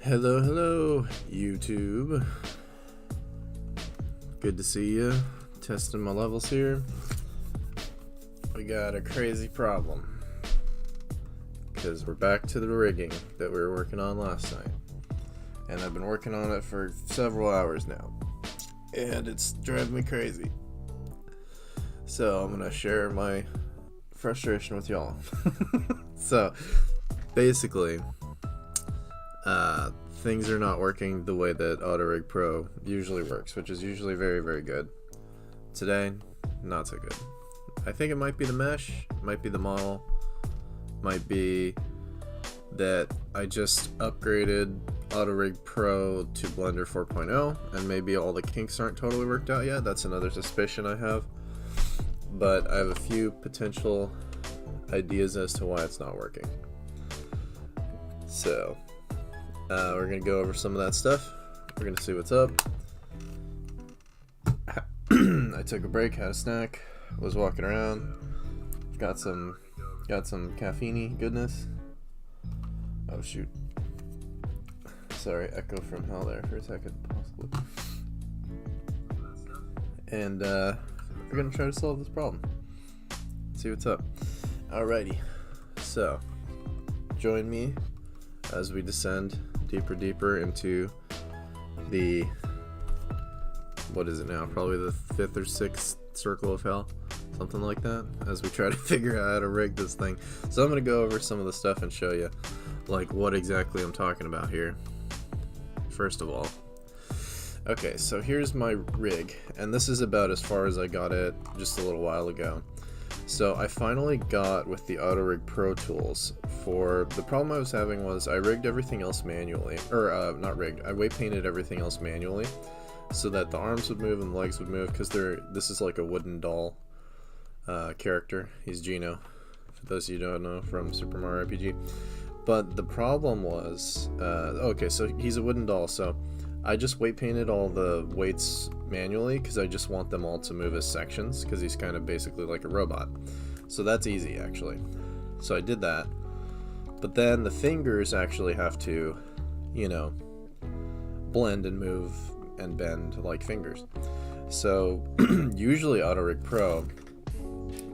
Hello, YouTube. Good to see you. Testing my levels here. We got a crazy problem because we're back to the rigging that we were working on last night, and I've been working on it for several hours now, and it's driving me crazy. So I'm gonna share my frustration with y'all. So basically, things are not working the way that AutoRig Pro usually works, which is usually very, very good. Today, not so good. I think it might be the mesh, might be the model, might be that I just upgraded AutoRig Pro to Blender 4.0, and maybe all the kinks aren't totally worked out yet. That's another suspicion I have. But I have a few potential ideas as to why it's not working. So we're gonna go over some of that stuff. We're gonna see what's up. I took a break, had a snack, was walking around, got some caffeine goodness. Oh shoot! Sorry, echo from hell there for a second, possibly. And we're gonna try to solve this problem. See what's up. Alrighty, so join me as we descend deeper into the, what is it now, probably the 5th or 6th circle of hell, something like that, as we try to figure out how to rig this thing. So I'm going to go over some of the stuff and show you like what exactly I'm talking about here. First of all, okay, so here's my rig, and this is about as far as I got it just a little while ago. So I finally got with the AutoRig Pro tools. For the problem I was having was I rigged everything else manually, or not rigged, I weight painted everything else manually so that the arms would move and the legs would move, because this is like a wooden doll character. He's GENO, for those of you who don't know, from Super Mario RPG. But the problem was, okay, so he's a wooden doll, so I just weight painted all the weights manually because I just want them all to move as sections, because he's kind of basically like a robot. So that's easy, actually. So I did that. But then the fingers actually have to, you know, blend and move and bend like fingers. So usually AutoRig Pro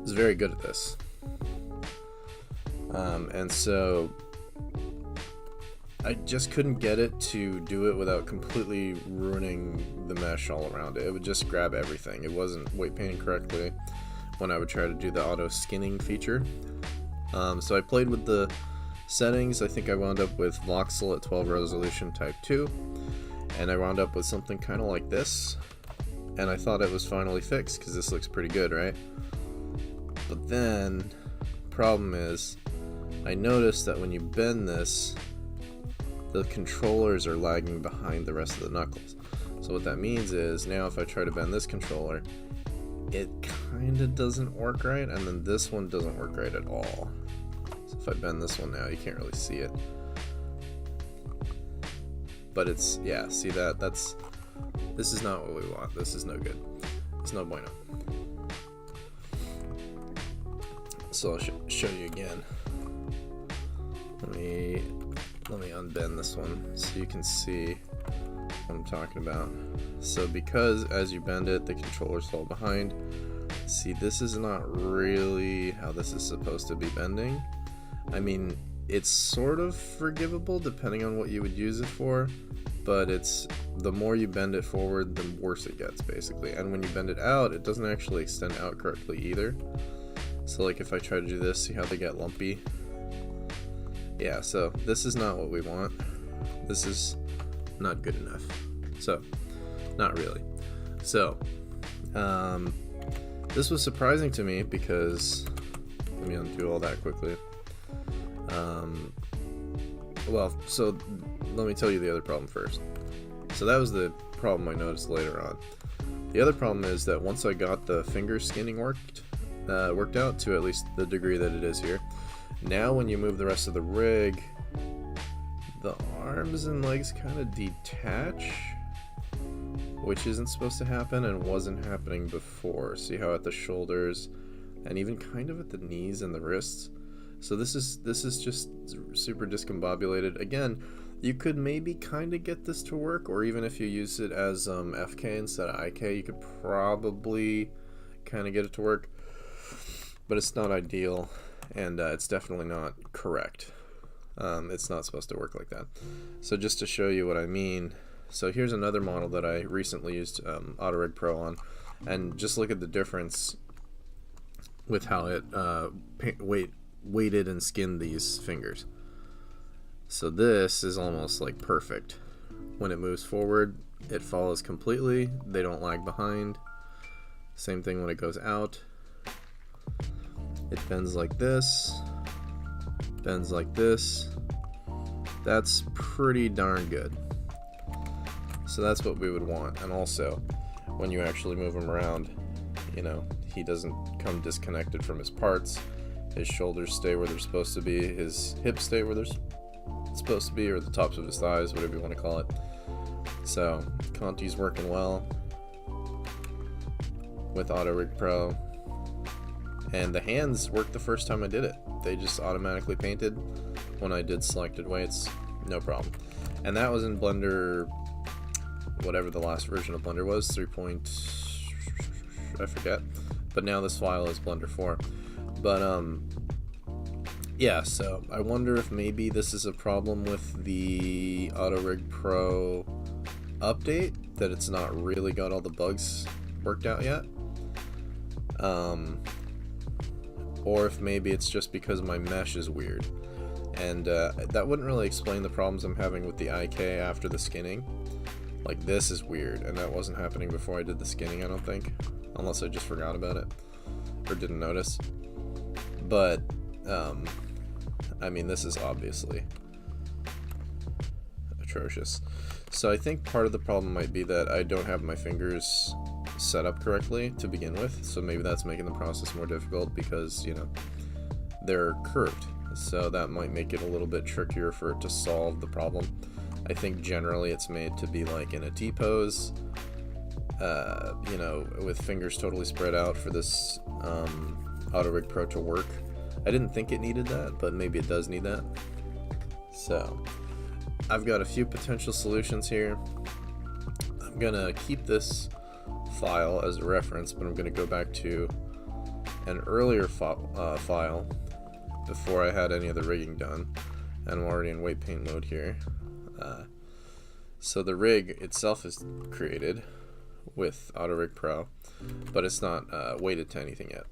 is very good at this. And so I just couldn't get it to do it without completely ruining the mesh all around it. It would just grab everything. It wasn't weight painting correctly when I would try to do the auto skinning feature. So I played with the settings. I think I wound up with voxel at 12 resolution type 2, and I wound up with something kind of like this, and I thought it was finally fixed because this looks pretty good, right? But then problem is I noticed that when you bend this, the controllers are lagging behind the rest of the knuckles. So what that means is now if I try to bend this controller, it kind of doesn't work right, and then this one doesn't work right at all. So if I bend this one now, you can't really see it. But it's, yeah, see that? This is not what we want. This is no good. It's no bueno. So I'll show you again. Let me unbend this one so you can see what I'm talking about. So because as you bend it, the controllers fall behind. See, this is not really how this is supposed to be bending. I mean, it's sort of forgivable depending on what you would use it for, but it's, the more you bend it forward, the worse it gets, basically. And when you bend it out, it doesn't actually extend out correctly either. So like if I try to do this, see how they get lumpy? Yeah, so this is not what we want. This is not good enough. So, not really. So, this was surprising to me because, let me undo all that quickly. Well, so let me tell you the other problem first. So that was the problem I noticed later on. The other problem is that once I got the finger skinning worked out to at least the degree that it is here, now when you move the rest of the rig, the arms and legs kind of detach, which isn't supposed to happen and wasn't happening before. See how at the shoulders and even kind of at the knees and the wrists. So this is just super discombobulated. Again, You could maybe kind of get this to work, or even if you use it as FK instead of IK, you could probably kind of get it to work, but it's not ideal, and it's definitely not correct. It's not supposed to work like that. So just to show you what I mean, so here's another model that I recently used AutoRig Pro on, and just look at the difference with how it weighted and skinned these fingers. So this is almost like perfect. When it moves forward, it follows completely. They don't lag behind. Same thing when it goes out. It bends like this, bends like this. That's pretty darn good. So that's what we would want. And also, when you actually move him around, you know, he doesn't come disconnected from his parts. His shoulders stay where they're supposed to be. His hips stay where they're supposed to be, or the tops of his thighs, whatever you want to call it. So Conti's working well with AutoRig Pro, and the hands worked the first time I did it. They just automatically painted when I did selected weights, no problem. And that was in Blender, whatever the last version of Blender was, 3. I forget, but now this file is Blender 4. But yeah, so I wonder if maybe this is a problem with the AutoRig Pro update, that it's not really got all the bugs worked out yet. Or if maybe it's just because my mesh is weird. And that wouldn't really explain the problems I'm having with the IK after the skinning. Like, this is weird, and that wasn't happening before I did the skinning, I don't think. Unless I just forgot about it, or didn't notice. But, I mean, this is obviously atrocious. So I think part of the problem might be that I don't have my fingers set up correctly to begin with, so maybe that's making the process more difficult, because, you know, they're curved, so that might make it a little bit trickier for it to solve the problem. I think generally it's made to be like in a T-pose, you know, with fingers totally spread out for this AutoRig Pro to work. I didn't think it needed that, but maybe it does need that. So I've got a few potential solutions here. I'm gonna keep this file as a reference, but I'm gonna go back to an earlier file before I had any of the rigging done, and I'm already in weight paint mode here. So the rig itself is created with AutoRig Pro, but it's not weighted to anything yet.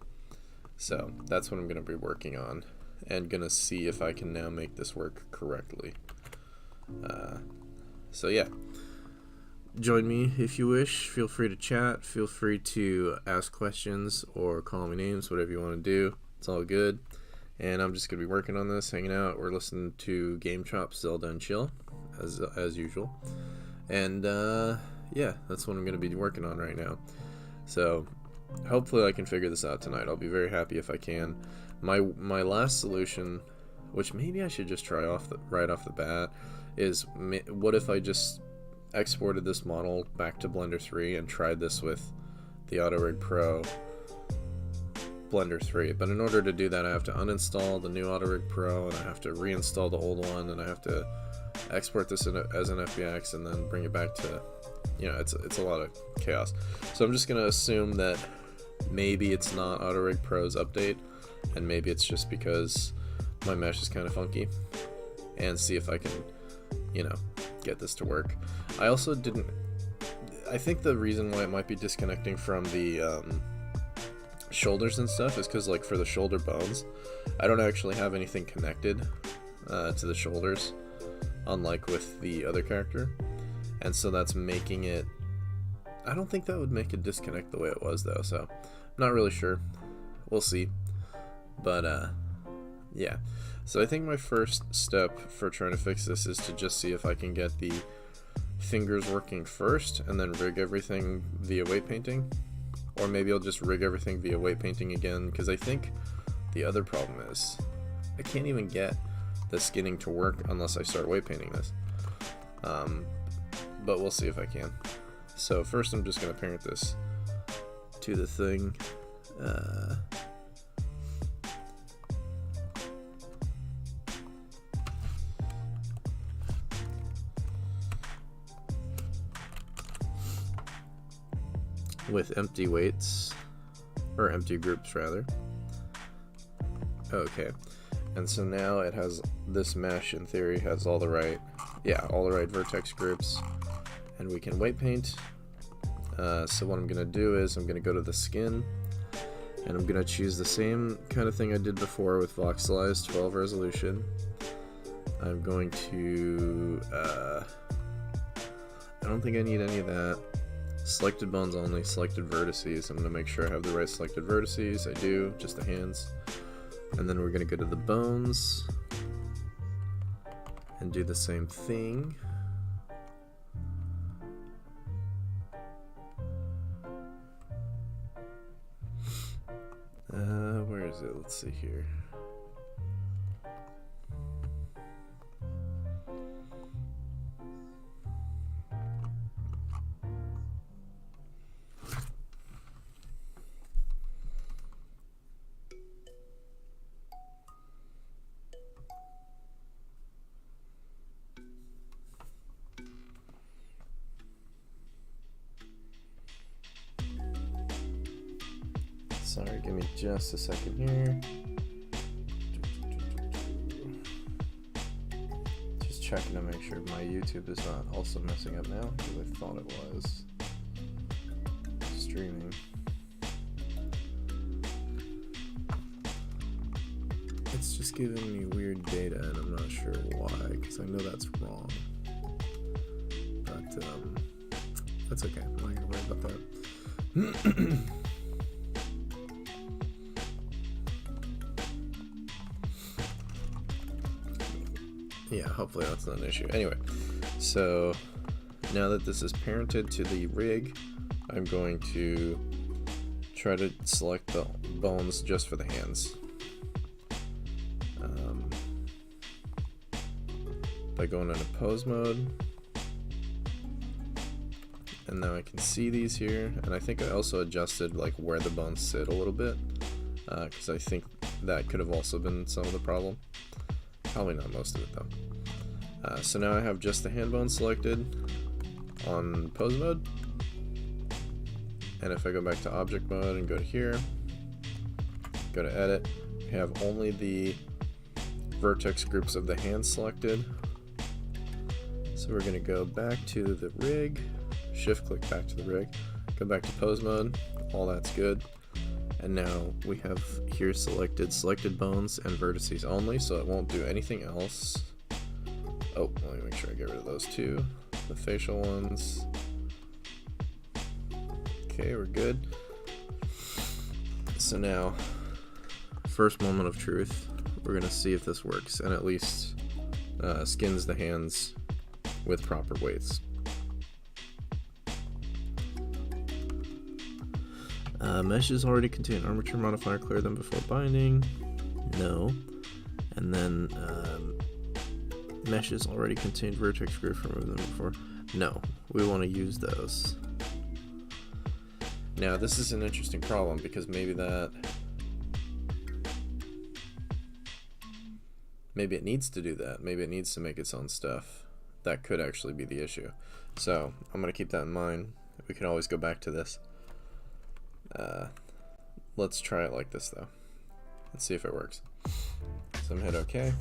So that's what I'm going to be working on, and going to see if I can now make this work correctly. So yeah, join me if you wish. Feel free to chat, feel free to ask questions or call me names, whatever you want to do. It's all good. And I'm just going to be working on this, hanging out. We're listening to Game Chops, Zelda, and Chill, as usual. And yeah, that's what I'm going to be working on right now. So hopefully I can figure this out tonight. I'll be very happy if I can. My last solution, which maybe I should just try right off the bat, is what if I just exported this model back to Blender 3 and tried this with the AutoRig Pro Blender 3. But in order to do that, I have to uninstall the new AutoRig Pro, and I have to reinstall the old one, and I have to export this as an FBX and then bring it back to, you know, it's a lot of chaos. So I'm just going to assume that maybe it's not AutoRig Pro's update, and maybe it's just because my mesh is kind of funky, and see if I can, you know, get this to work. I also didn't, I think the reason why it might be disconnecting from the shoulders and stuff is because, like, for the shoulder bones, I don't actually have anything connected to the shoulders, unlike with the other character, and so that's making it, I don't think that would make it disconnect the way it was though, so I'm not really sure. We'll see. But yeah, so I think my first step for trying to fix this is to just see if I can get the fingers working first and then rig everything via weight painting, or maybe I'll just rig everything via weight painting again, because I think the other problem is I can't even get the skinning to work unless I start weight painting this. But we'll see if I can. So first I'm just going to parent this to the thing. with empty weights, or empty groups rather. Okay, and so now it has this mesh, in theory, has all the right vertex groups, and we can weight paint. So what I'm gonna do is I'm gonna go to the skin, and I'm gonna choose the same kind of thing I did before with voxelized 12 resolution. I'm going to I don't think I need any of that. Selected bones only, selected vertices. I'm gonna make sure I have the right selected vertices. I do, just the hands. And then we're gonna go to the bones and do the same thing. Where is it? Let's see here. Sorry, give me just a second here. Just checking to make sure my YouTube is not also messing up now, because I thought it was streaming. It's just giving me weird data, and I'm not sure why, because I know that's wrong. But that's okay. I'm not gonna worry about that. Yeah, hopefully that's not an issue. Anyway, so now that this is parented to the rig, I'm going to try to select the bones just for the hands. By going into pose mode. And now I can see these here, and I think I also adjusted like where the bones sit a little bit, because I think that could have also been some of the problem. Probably not most of it though. So now I have just the hand bone selected on pose mode, and if I go back to object mode and go to here, go to edit, we have only the vertex groups of the hand selected. So we're going to go back to the rig, shift click back to the rig, go back to pose mode, all that's good. And now we have here selected bones and vertices only, so it won't do anything else. Oh, let me make sure I get rid of those two, the facial ones. Okay, we're good. So now, first moment of truth, we're gonna see if this works, and at least skins the hands with proper weights. Meshes already contain armature modifier, clear them before binding. No. And then meshes already contain vertex group, remove them before. No, we want to use those. Now this is an interesting problem, because maybe it needs to do that. Maybe it needs to make its own stuff. That could actually be the issue. So I'm going to keep that in mind. We can always go back to this. Let's try it like this though. Let's see if it works. So I'm hit OK.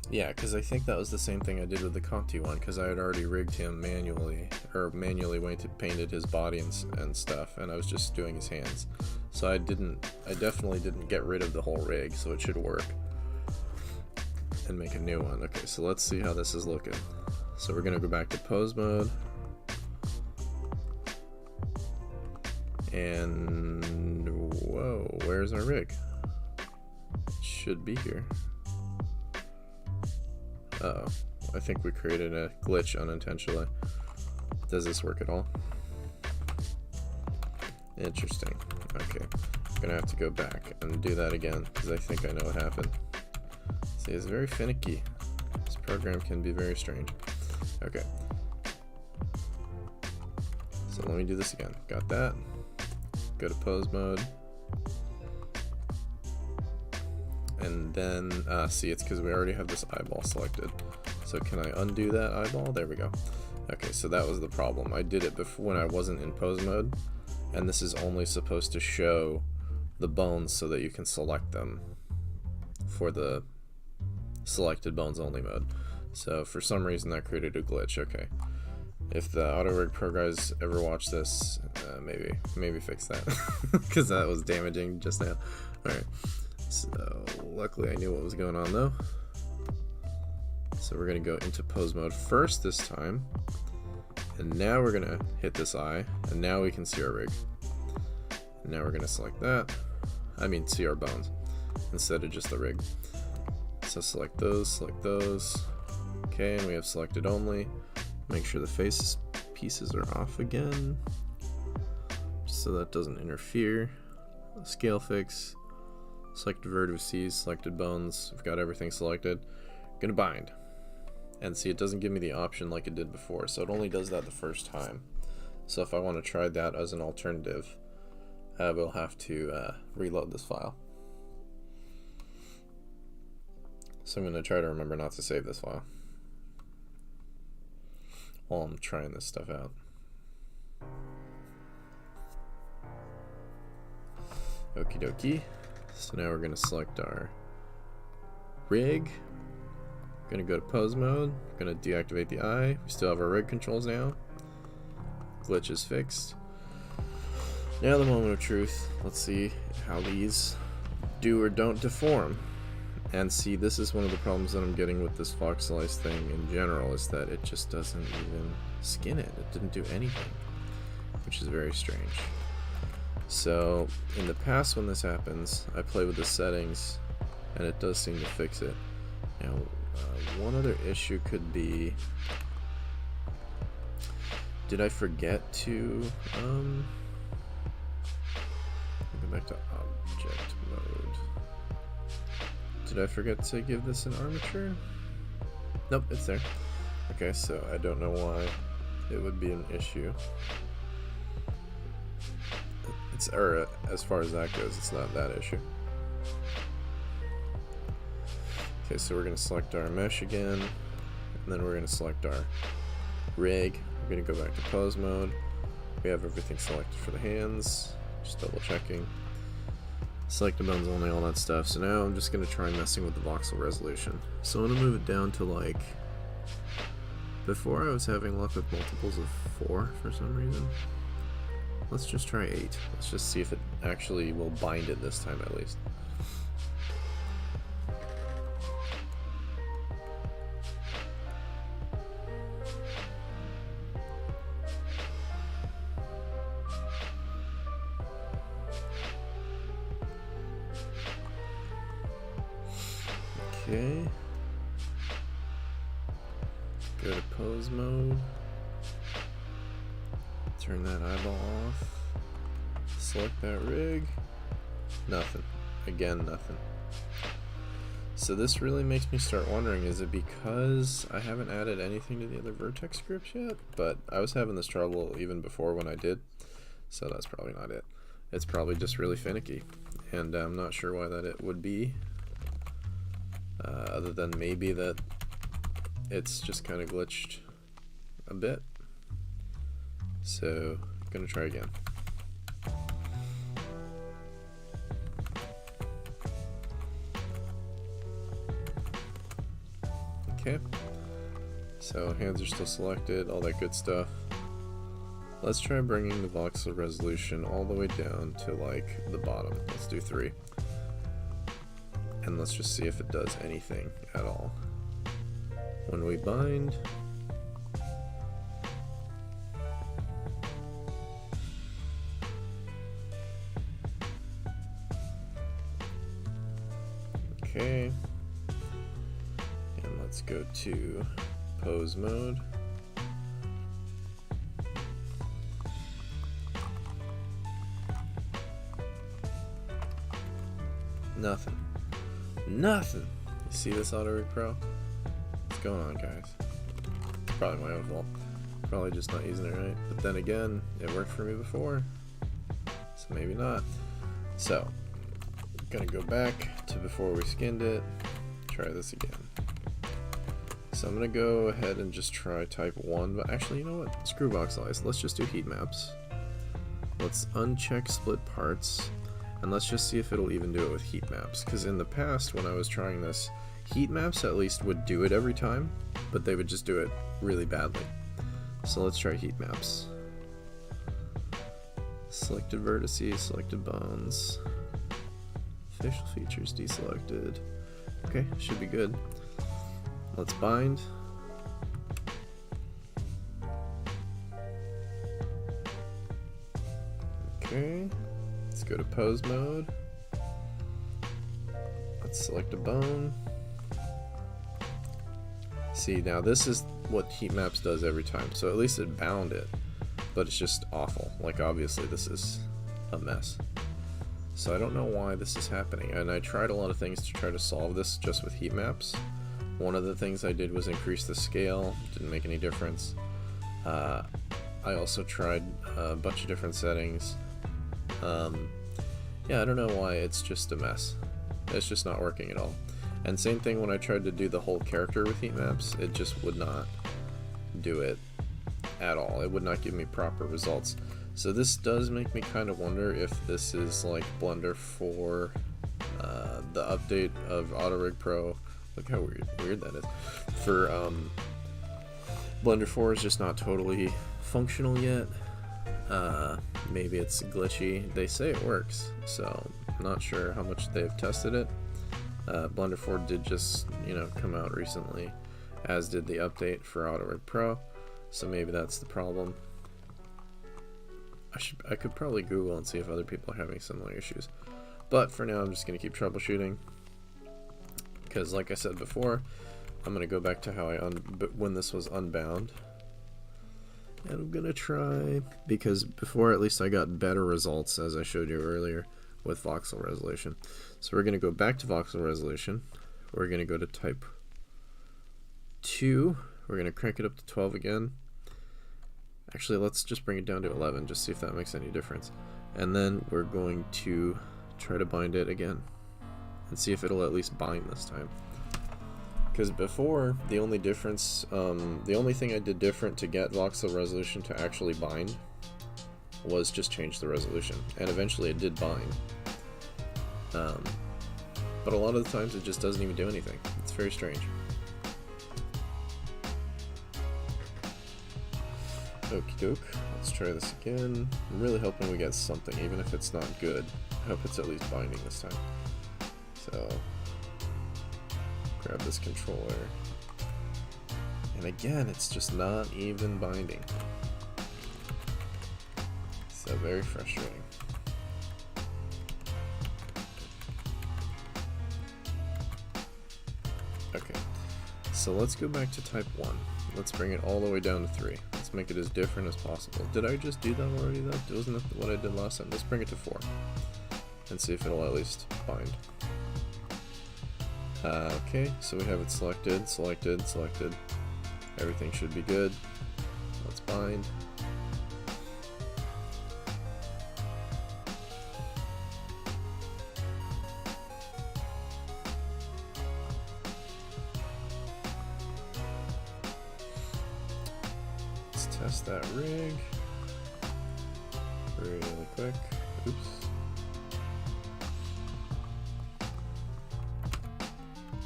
Yeah, because I think that was the same thing I did with the Conti one, because I had already rigged him manually, or manually painted his body and stuff, and I was just doing his hands. So I definitely didn't get rid of the whole rig, so it should work. And make a new one. Okay, so let's see how this is looking. So we're gonna go back to pose mode. And whoa, where's our rig? It should be here. Uh-oh, I think we created a glitch unintentionally. Does this work at all? Interesting. Okay, I'm gonna have to go back and do that again, because I think I know what happened. See, it's very finicky. This program can be very strange. Okay. So let me do this again. Got that. Go to pose mode. And then, see, it's because we already have this eyeball selected. So can I undo that eyeball? There we go. Okay, so that was the problem. I did it before when I wasn't in pose mode, and this is only supposed to show the bones so that you can select them for the selected bones only mode. So for some reason that created a glitch. Okay, if the AutoRig Pro guys ever watch this, maybe fix that because that was damaging just now. Alright, so luckily I knew what was going on though. So we're gonna go into pose mode first this time, and now we're gonna hit this eye, and now we can see our rig. And now we're gonna select that, see our bones instead of just the rig. So select those, okay, and we have selected only. Make sure the face pieces are off again, just so that doesn't interfere. Scale fix, selected vertices, selected bones, we've got everything selected. Gonna bind. And see, it doesn't give me the option like it did before, so it only does that the first time. So if I want to try that as an alternative, we'll have to reload this file. So I'm going to try to remember not to save this file while I'm trying this stuff out. Okie dokie. So now we're going to select our rig. Gonna go to pose mode, gonna deactivate the eye. We still have our rig controls now. Glitch is fixed. Now the moment of truth. Let's see how these do or don't deform. And see, this is one of the problems that I'm getting with this voxelized thing in general, is that it just doesn't even skin it. It didn't do anything, which is very strange. So in the past when this happens, I play with the settings and it does seem to fix it. Now, one other issue could be, did I forget to go back to object mode? Did I forget to give this an armature? Nope, it's there. Okay, so I don't know why it would be an issue. As far as that goes, it's not that issue. Okay, so we're going to select our mesh again, and then we're going to select our rig. We're going to go back to pose mode. We have everything selected for the hands, just double checking. Select the bones only, all that stuff. So now I'm just going to try messing with the voxel resolution. So I'm going to move it down to like, before I was having luck with multiples of 4 for some reason. Let's just try 8. Let's just see if it actually will bind it this time at least. Okay, go to pose mode, turn that eyeball off, select that rig, nothing, again nothing. So this really makes me start wondering, is it because I haven't added anything to the other vertex scripts yet? But I was having this trouble even before when I did, so that's probably not it. It's probably just really finicky, and I'm not sure why that it would be. Other than maybe that it's just kind of glitched a bit. So I'm gonna try again. Okay, so hands are still selected, all that good stuff. Let's try bringing the voxel resolution all the way down to like the bottom. Let's do 3. And let's just see if it does anything at all. When we bind, okay, and let's go to pose mode. Nothing. Nothing. You see this AutoRig Pro? What's going on, guys? Probably my own fault. Probably just not using it right. But then again, it worked for me before, so maybe not. So, I'm gonna go back to before we skinned it. Try this again. So I'm going to go ahead and just try type 1, but actually, you know what? Screw voxelize. Let's just do heat maps. Let's uncheck split parts, and let's just see if it'll even do it with heat maps. Because in the past, when I was trying this, heat maps at least would do it every time, but they would just do it really badly. So let's try heat maps. Selected vertices, selected bones. Facial features deselected. Okay, should be good. Let's bind. Okay, let's go to pose mode. Let's select a bone. See, now this is what heat maps does every time, so at least it bound it, but it's just awful. Like, obviously this is a mess. So I don't know why this is happening, and I tried a lot of things to try to solve this just with heat maps. One of the things I did was increase the scale, didn't make any difference. I also tried a bunch of different settings. Yeah, I don't know why, it's just a mess. It's just not working at all. And same thing when I tried to do the whole character with heat maps, it just would not do it at all. It would not give me proper results. So this does make me kind of wonder if this is like Blender 4, the update of AutoRig Pro. Look how weird that is. For Blender 4 is just not totally functional yet. Maybe it's glitchy. They say it works, so I'm not sure how much they've tested it. Blender 4 did just, come out recently, as did the update for AutoRig Pro, so maybe that's the problem. I could probably Google and see if other people are having similar issues, but for now I'm just going to keep troubleshooting, because like I said before, I'm going to go back to how when this was unbound, and I'm going to try, because before at least I got better results, as I showed you earlier, with voxel resolution. So we're going to go back to voxel resolution. We're going to go to type 2. We're going to crank it up to 12 again. Actually, let's just bring it down to 11, just see if that makes any difference. And then we're going to try to bind it again and see if it'll at least bind this time. Because before, the only difference, the only thing I did different to get voxel resolution to actually bind was just change the resolution, and eventually it did bind. But a lot of the times it just doesn't even do anything. It's very strange. Okie doke, let's try this again. I'm really hoping we get something, even if it's not good. I hope it's at least binding this time. So, grab this controller. And again, it's just not even binding. So very frustrating. Okay, so let's go back to type 1. Let's bring it all the way down to 3. Let's make it as different as possible. Did I just do that already though? Wasn't that what I did last time? Let's bring it to 4 and see if it'll at least bind. Okay, so we have it selected, selected, selected. Everything should be good. Let's bind. Test that rig really quick. Oops.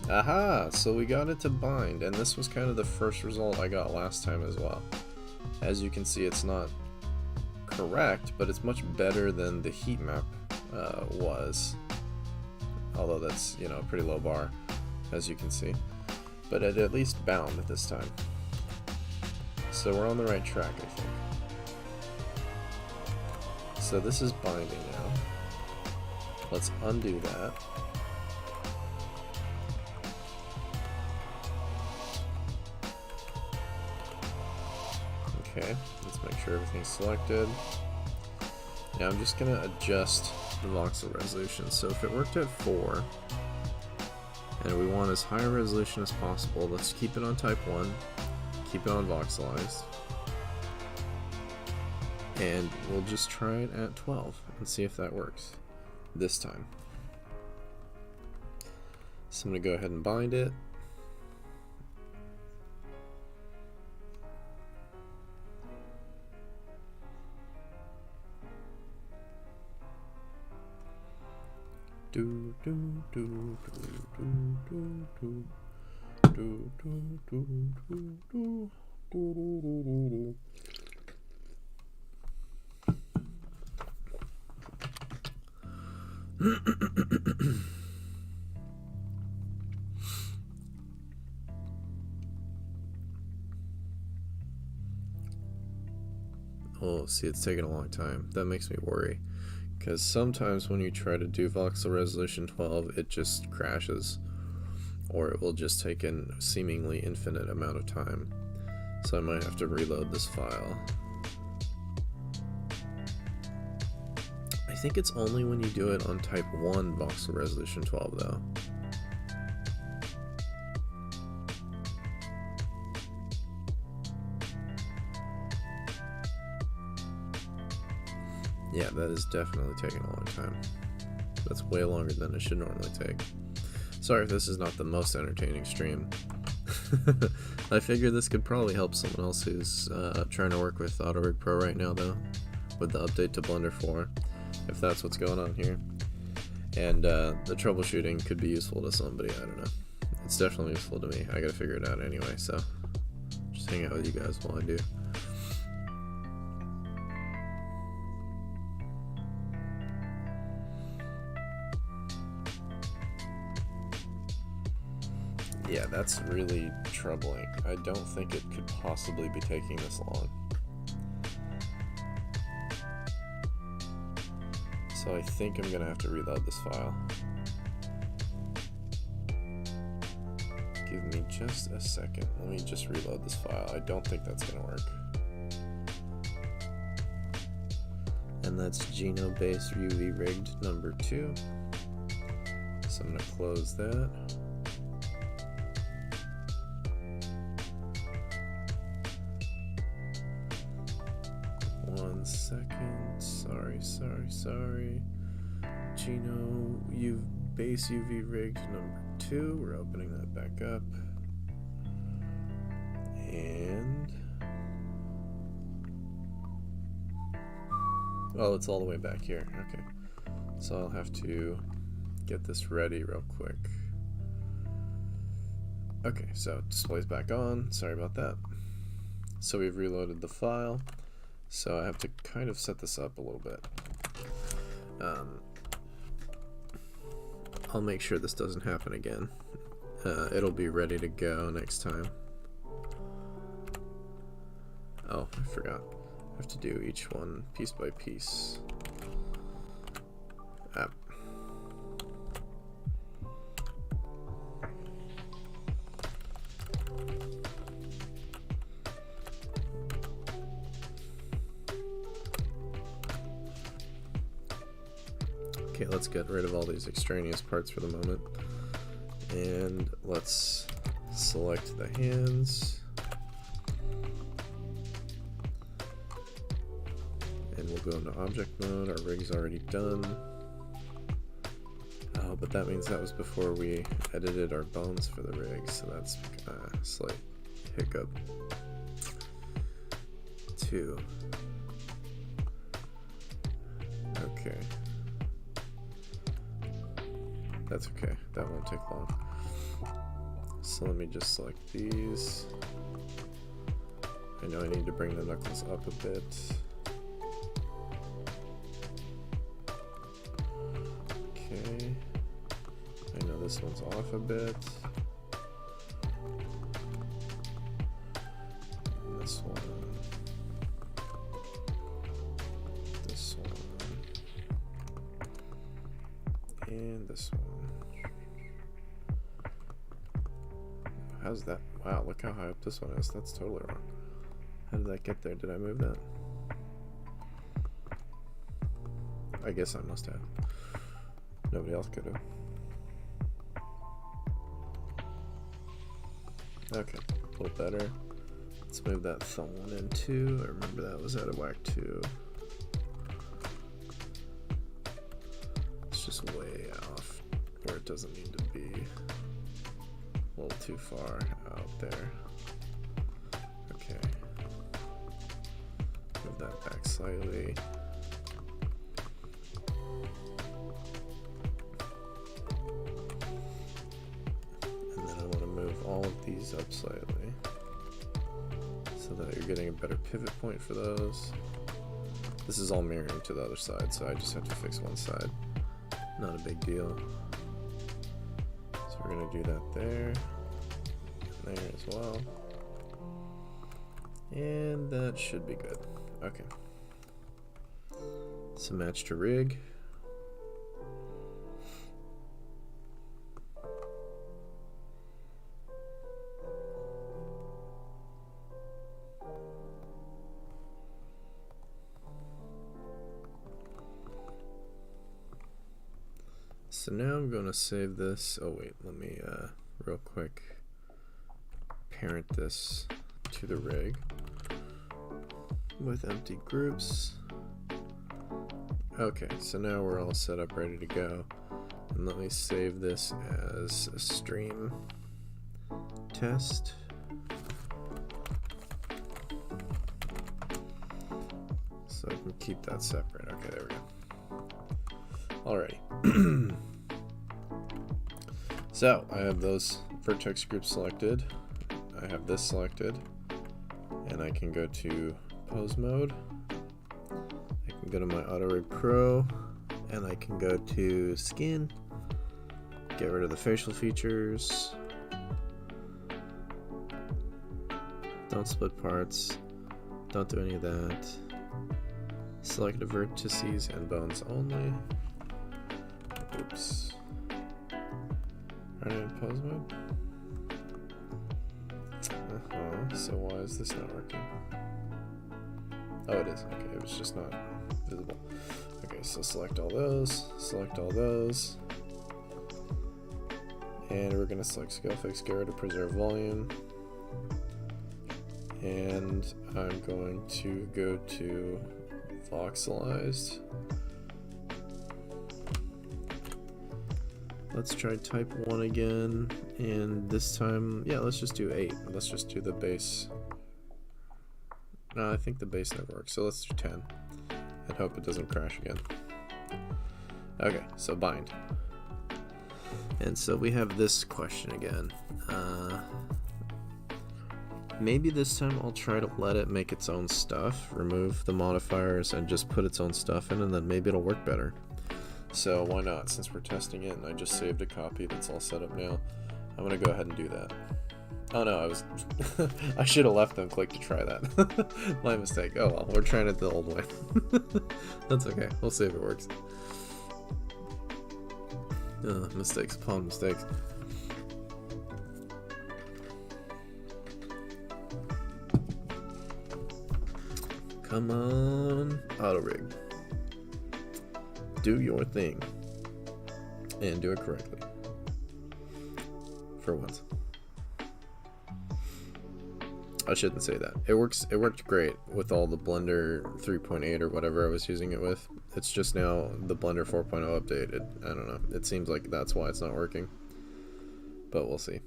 Aha! So we got it to bind, and this was kind of the first result I got last time as well. As you can see, it's not correct, but it's much better than the heat map was. Although that's, a pretty low bar, as you can see. But it at least bound this time. So we're on the right track, I think. So this is binding now. Let's undo that. Okay, let's make sure everything's selected. Now I'm just gonna adjust the voxel resolution. So if it worked at 4, and we want as high a resolution as possible, let's keep it on type 1. Keep it on voxelized, and we'll just try it at 12 and see if that works this time. So I'm going to go ahead and bind it, Oh, see, it's taking a long time. That makes me worry, because sometimes when you try to do voxel resolution 12, it just crashes, or it will just take an seemingly infinite amount of time. So I might have to reload this file. I think it's only when you do it on type 1 voxel resolution 12 though. Yeah, that is definitely taking a long time. That's way longer than it should normally take. Sorry if this is not the most entertaining stream. I figure this could probably help someone else who's trying to work with AutoRig Pro right now though, with the update to Blender 4, if that's what's going on here. And the troubleshooting could be useful to somebody, I don't know. It's definitely useful to me. I gotta figure it out anyway, so just hang out with you guys while I do. Yeah, that's really troubling. I don't think it could possibly be taking this long. So I think I'm gonna have to reload this file. Give me just a second. Let me just reload this file. I don't think that's gonna work. And that's GENO base UV rigged number 2. So I'm gonna close that. One second. Sorry. GENO base UV rigged number 2. We're opening that back up. And oh, it's all the way back here. Okay. So I'll have to get this ready real quick. Okay, so display's back on. Sorry about that. So we've reloaded the file. So I have to kind of set this up a little bit. I'll make sure this doesn't happen again. It'll be ready to go next time. Oh, I forgot. I have to do each one piece by piece. Okay, let's get rid of all these extraneous parts for the moment. And let's select the hands. And we'll go into object mode. Our rig's already done. Oh, but that means that was before we edited our bones for the rig, so that's a slight hiccup. 2. Okay. That's okay, that won't take long. So let me just select these. I know I need to bring the knuckles up a bit. Okay. I know this one's off a bit. And this one. This one. And this one. How's that? Wow, look how high up this one is. That's totally wrong. How did that get there? Did I move that? I guess I must have. Nobody else could have. Okay, a little better. Let's move that thumb 1 and 2. I remember that was out of whack 2. It's just way off where it doesn't need to be. A little too far out there. Okay. Move that back slightly. these up slightly so that you're getting a better pivot point for those. This is all mirroring to the other side, so I just have to fix one side. Not a big deal. So we're gonna do that there, and there as well. And that should be good. Okay. So match to rig. So now I'm going to save this. Oh wait, let me real quick parent this to the rig with empty groups. Okay, so now we're all set up, ready to go. And let me save this as a stream test. So I can keep that separate. Okay, there we go. Alrighty. So I have those vertex groups selected. I have this selected, and I can go to pose mode. I can go to my Auto Rig Pro, and I can go to skin, get rid of the facial features, don't split parts, don't do any of that, select the vertices and bones only. Oops. Are you in pose mode? So why is this not working? Oh, it is. Okay, it was just not visible. Okay, so select all those, and we're gonna select scale fix, get rid of preserve volume, and I'm going to go to voxelized. Let's try type 1 again, and this time, yeah, let's just do 8. Let's just do the base. No, I think the base never works, so let's do 10 and hope it doesn't crash again. Okay, so bind. And so we have this question again. Maybe this time I'll try to let it make its own stuff, remove the modifiers and just put its own stuff in, and then maybe it'll work better. So why not? Since we're testing it and I just saved a copy that's all set up now, I'm gonna go ahead and do that. Oh no, I was I should have left them click to try that. My mistake. Oh well, we're trying it the old way. That's okay. We'll see if it works. Mistakes upon mistakes. Come on, auto rig. Do your thing and do it correctly for once. I shouldn't say that. It worked great with all the Blender 3.8 or whatever I was using it with. It's just now the Blender 4.0 updated. I don't know. It seems like that's why it's not working, but we'll see.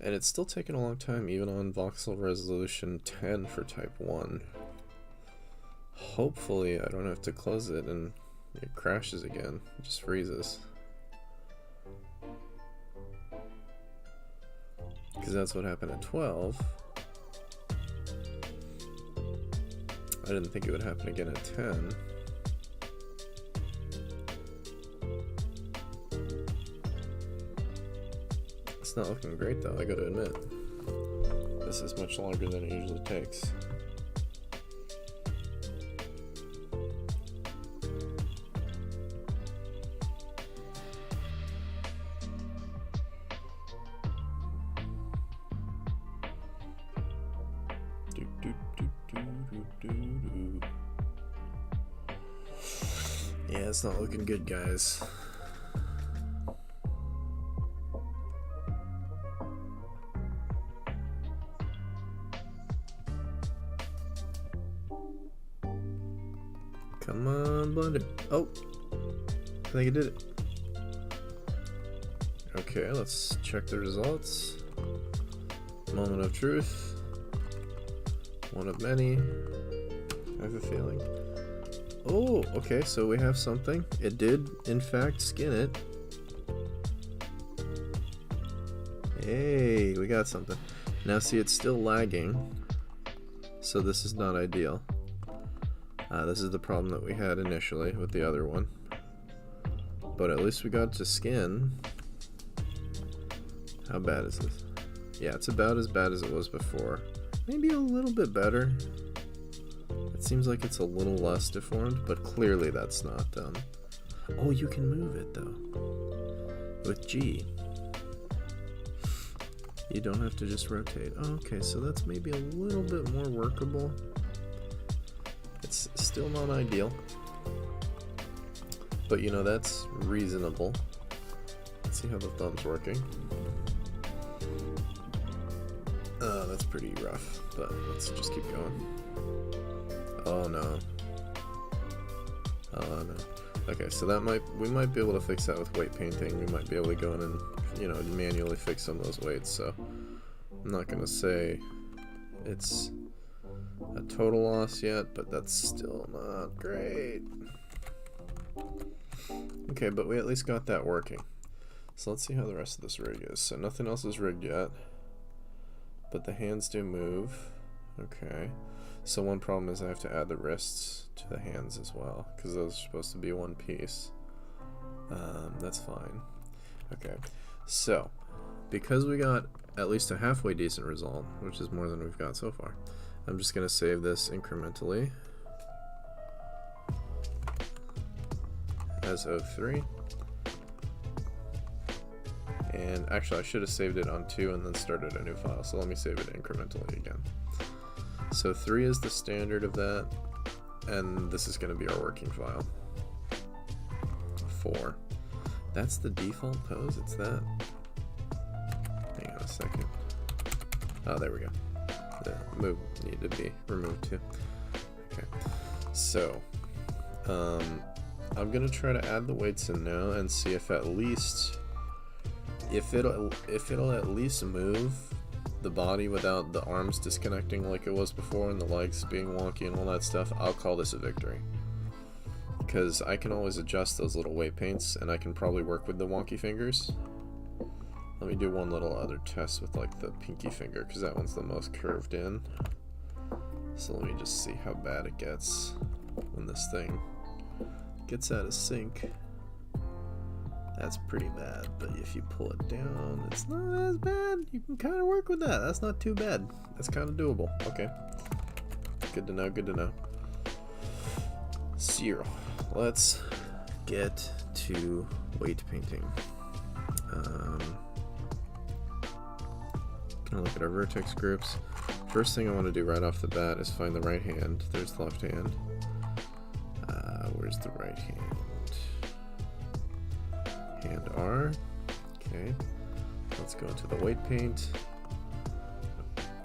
And it's still taking a long time, even on voxel resolution 10 for type 1. Hopefully I don't have to close it and it crashes again. It just freezes. Because that's what happened at 12. I didn't think it would happen again at 10. It's not looking great though, I gotta admit. This is much longer than it usually takes. Yeah, it's not looking good, guys. Come on, Blender. Oh, I think it did it. Okay, let's check the results. Moment of truth. One of many. I have a feeling. Oh, okay, so we have something. It did, in fact, skin it. Hey, we got something. Now see, it's still lagging, so this is not ideal. This is the problem that we had initially with the other one. But at least we got to skin. How bad is this? Yeah, it's about as bad as it was before. Maybe a little bit better. It seems like it's a little less deformed, but clearly that's not Oh, you can move it though. With G. You don't have to just rotate. Oh, okay, so that's maybe a little bit more workable. It's still not ideal. But you know, that's reasonable. Let's see how the thumb's working. That's pretty rough, but let's just keep going. Oh no. Oh no. Okay, so we might be able to fix that with weight painting. We might be able to go in and, you know, manually fix some of those weights. So I'm not gonna say it's a total loss yet, but that's still not great. Okay, but we at least got that working. So let's see how the rest of this rig is. So nothing else is rigged yet, but the hands do move. Okay. So one problem is I have to add the wrists to the hands as well, because those are supposed to be one piece. That's fine. Okay, so because we got at least a halfway decent result, which is more than we've got so far, I'm just going to save this incrementally as 03. And actually I should have saved it on 2 and then started a new file, so let me save it incrementally again. So 3 is the standard of that, and this is going to be our working file. 4. That's the default pose, it's that. Hang on a second. Oh, there we go. The move needed to be removed too. Okay, so I'm going to try to add the weights in now and see if at least, if it'll at least move the body without the arms disconnecting like it was before and the legs being wonky and all that stuff. I'll call this a victory, because I can always adjust those little weight paints and I can probably work with the wonky fingers. Let me do one little other test with like the pinky finger, because that one's the most curved in. So let me just see how bad it gets when this thing gets out of sync. That's pretty bad, but if you pull it down, it's not as bad. You can kind of work with that. That's not too bad. That's kind of doable. Okay. Good to know, good to know. 0. Let's get to weight painting. Gonna look at our vertex groups. First thing I want to do right off the bat is find the right hand. There's the left hand. Where's the right hand? Hand R. Okay, let's go into the weight paint.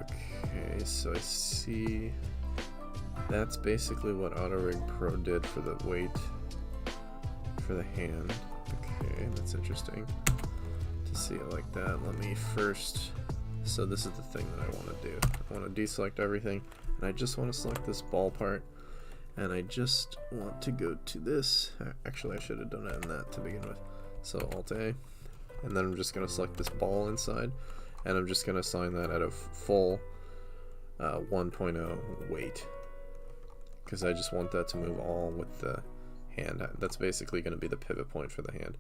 Okay, so I see that's basically what AutoRig Pro did for the weight for the hand. Okay, that's interesting to see it like that. Let me first, so this is the thing that I want to do. I want to deselect everything, and I just want to select this ball part, and I just want to go to this. Actually, I should have done it in that to begin with. So Alt A, and then I'm just going to select this ball inside, and I'm just going to assign that at a full 1.0 weight, because I just want that to move all with the hand. That's basically going to be the pivot point for the hand.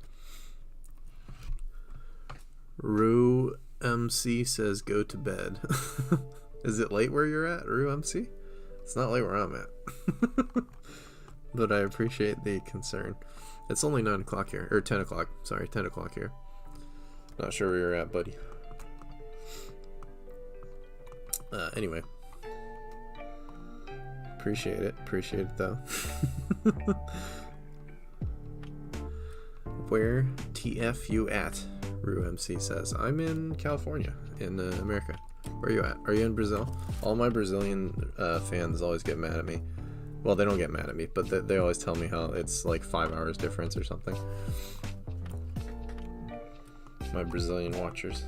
Rue MC says go to bed. Is it late where you're at, Rue MC? It's not late where I'm at. But I appreciate the concern. It's only 9 o'clock here, or 10 o'clock, sorry, 10 o'clock here. Not sure where you're at, buddy. Anyway. Appreciate it though. Where TF you at? Rue MC says. I'm in California, in America. Where are you at? Are you in Brazil? All my Brazilian fans always get mad at me. Well, they don't get mad at me, but they always tell me how it's like 5 hours difference or something. My Brazilian watchers.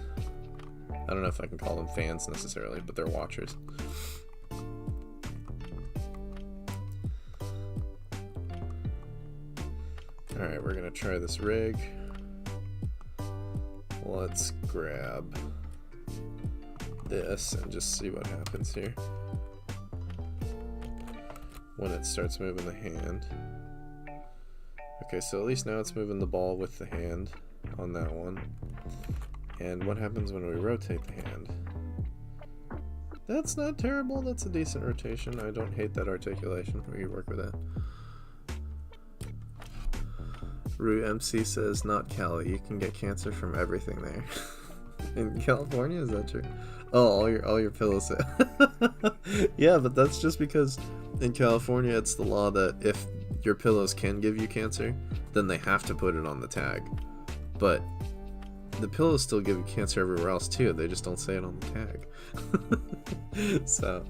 I don't know if I can call them fans necessarily, but they're watchers. Alright, we're gonna try this rig. Let's grab this and just see what happens here when it starts moving the hand. Okay, so at least now it's moving the ball with the hand on that one. And what happens when we rotate the hand? That's not terrible, that's a decent rotation. I don't hate that articulation. We can work with that. Rue MC says, not Cali, you can get cancer from everything there. In California, is that true? Oh, all your pillows. Yeah, but that's just because in California it's the law that if your pillows can give you cancer, then they have to put it on the tag. But the pillows still give you cancer everywhere else too, they just don't say it on the tag. So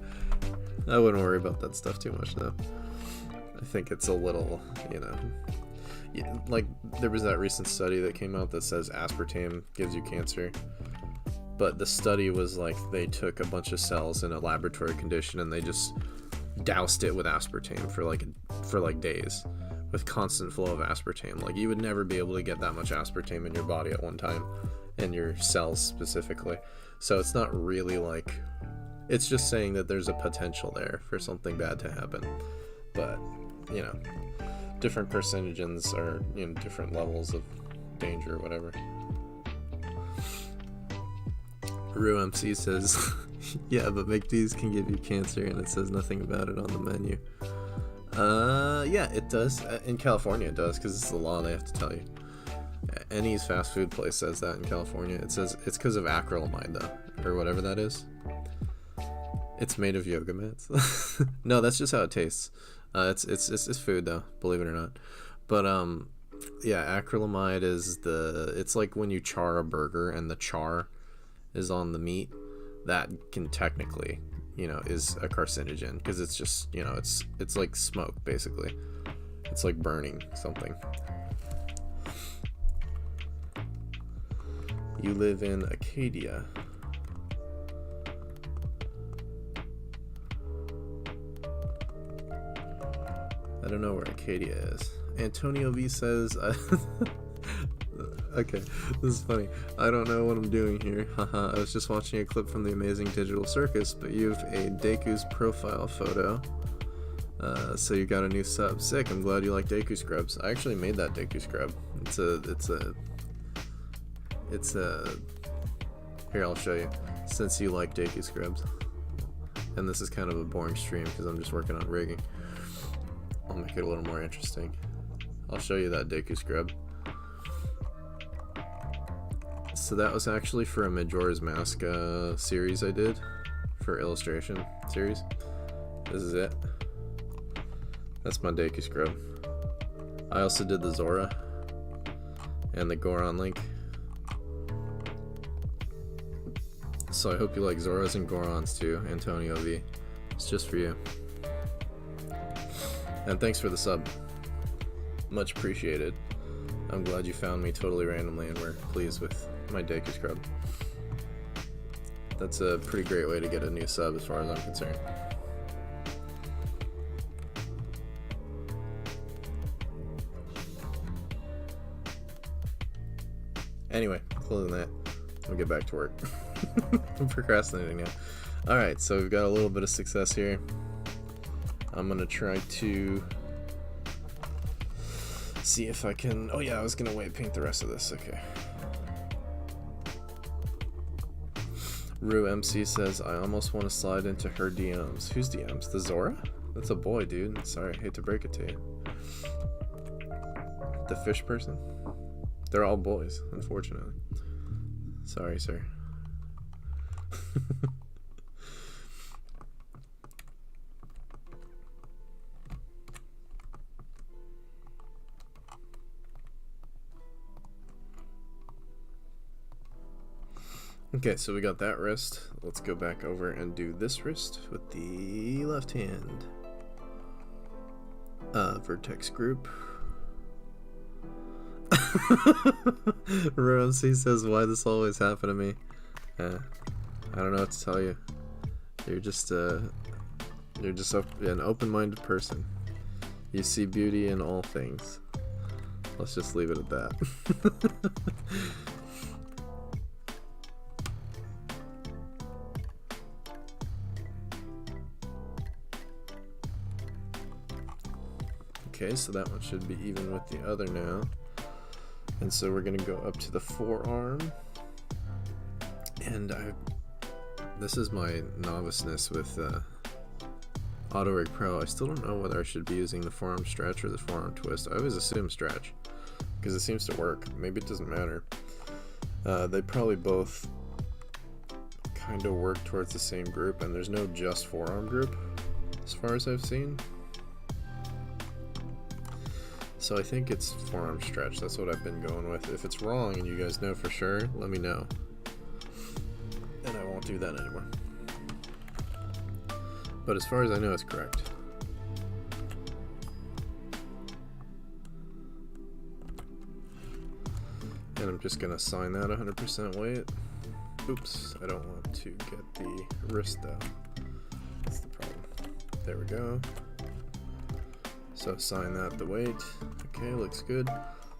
I wouldn't worry about that stuff too much though. I think it's a little, you know, like there was that recent study that came out that says aspartame gives you cancer, but the study was like they took a bunch of cells in a laboratory condition and they just doused it with aspartame for like days, with constant flow of aspartame. Like you would never be able to get that much aspartame in your body at one time, in your cells specifically. So it's not really like, it's just saying that there's a potential there for something bad to happen, but you know, different carcinogens are, you know, different levels of danger or whatever. Rue MC says, yeah, but McD's can give you cancer and it says nothing about it on the menu. Yeah, it does. In California it does, because it's the law, they have to tell you. Any fast food place says that in California. It says it's because of acrylamide though, or whatever that is. It's made of yoga mats. No, that's just how it tastes. It's food though, believe it or not. But yeah, acrylamide is it's like when you char a burger and the char is on the meat, that can technically, you know, is a carcinogen, because it's just, you know, it's like smoke basically. It's like burning something. You live in Acadia. I don't know where Acadia is. Antonio V says, okay, this is funny. I don't know what I'm doing here. Haha, I was just watching a clip from the Amazing Digital Circus, but you have a Deku's profile photo. So you got a new sub. Sick, I'm glad you like Deku scrubs. I actually made that Deku scrub. Here, I'll show you, since you like Deku scrubs. And this is kind of a boring stream because I'm just working on rigging. I'll make it a little more interesting. I'll show you that Deku scrub. So that was actually for a Majora's Mask series I did, for illustration series. This is it. That's my Deku scrub. I also did the Zora and the Goron Link. So I hope you like Zoras and Gorons too, Antonio V. It's just for you. And thanks for the sub. Much appreciated. I'm glad you found me totally randomly and were pleased with my Deku scrub. That's a pretty great way to get a new sub as far as I'm concerned. Anyway, other than that, we'll get back to work. I'm procrastinating now. Alright, so we've got a little bit of success here. I'm gonna try to see if I can... Oh yeah, I was gonna paint the rest of this. Okay. Rue MC says, I almost want to slide into her DMs. Whose DMs? The Zora? That's a boy, dude. Sorry, I hate to break it to you. The fish person? They're all boys, unfortunately. Sorry, sir. Okay, so we got that wrist. Let's go back over and do this wrist with the left hand. Vertex group. Ramsey says, why this always happen to me? I don't know what to tell you. You're just an open-minded person. You see beauty in all things. Let's just leave it at that. Okay, so that one should be even with the other now. And so we're gonna go up to the forearm. And this is my noviceness with Auto Rig Pro. I still don't know whether I should be using the forearm stretch or the forearm twist. I always assume stretch because it seems to work. Maybe it doesn't matter. They probably both kind of work towards the same group, and there's no just forearm group as far as I've seen. So I think it's forearm stretch. That's what I've been going with. If it's wrong and you guys know for sure, let me know. And I won't do that anymore. But as far as I know, it's correct. And I'm just gonna assign that 100% weight. Oops, I don't want to get the wrist though. That's the problem. There we go. So assign that the weight. Okay, looks good.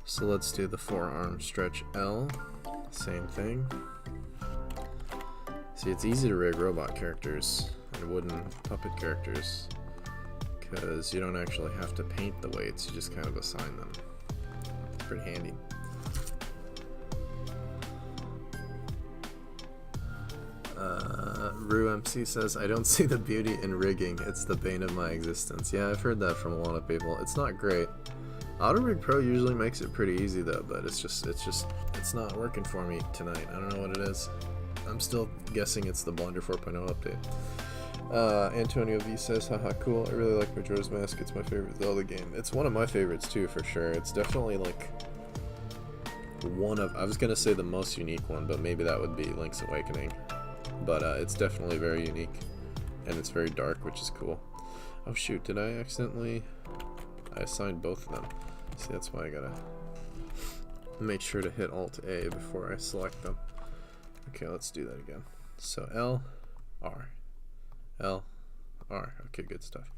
So let's do the forearm stretch L. Same thing. See, it's easy to rig robot characters and wooden puppet characters because you don't actually have to paint the weights, you just kind of assign them. It's pretty handy. Rue MC says, I don't see the beauty in rigging, it's the bane of my existence. Yeah, I've heard that from a lot of people. It's not great. Auto Rig Pro usually makes it pretty easy though, but it's not working for me tonight. I don't know what it is. I'm still guessing it's the Blender 4.0 update. Antonio V says, haha, cool. I really like Majora's Mask. It's my favorite Zelda game. It's one of my favorites too, for sure. It's definitely like one of, I was gonna say the most unique one, but maybe that would be Link's Awakening. But it's definitely very unique, and it's very dark, which is cool. Oh shoot, did I accidentally? I assigned both of them. See, that's why I gotta make sure to hit Alt A before I select them. Okay, let's do that again. So L, R, L, R. Okay, good stuff.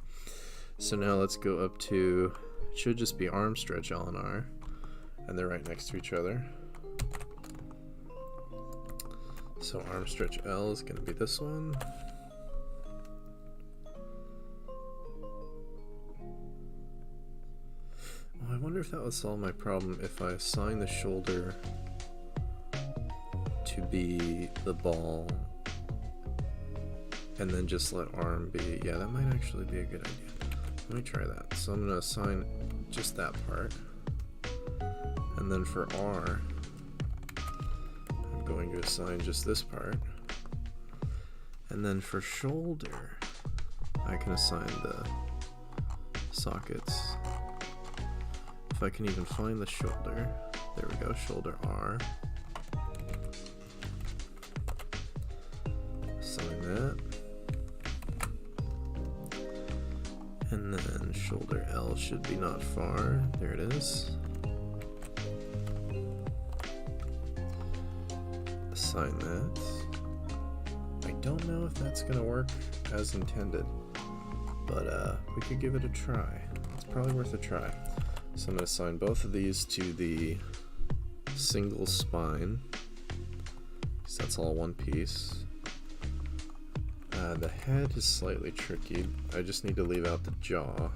So now let's go up to, it should just be arm stretch L and R, and they're right next to each other. So arm stretch L is going to be this one. Oh, I wonder if that would solve my problem if I assign the shoulder to be the ball and then just let arm be. Yeah, that might actually be a good idea. Let me try that. So I'm going to assign just that part. And then for R, I'm going to assign just this part. And then for shoulder, I can assign the sockets. If I can even find the shoulder. There we go, shoulder R. Assign that. And then shoulder L should be not far. There it is. Assign that. I don't know if that's gonna work as intended, but we could give it a try. It's probably worth a try. So I'm gonna assign both of these to the single spine, because that's all one piece. The head is slightly tricky. I just need to leave out the jaw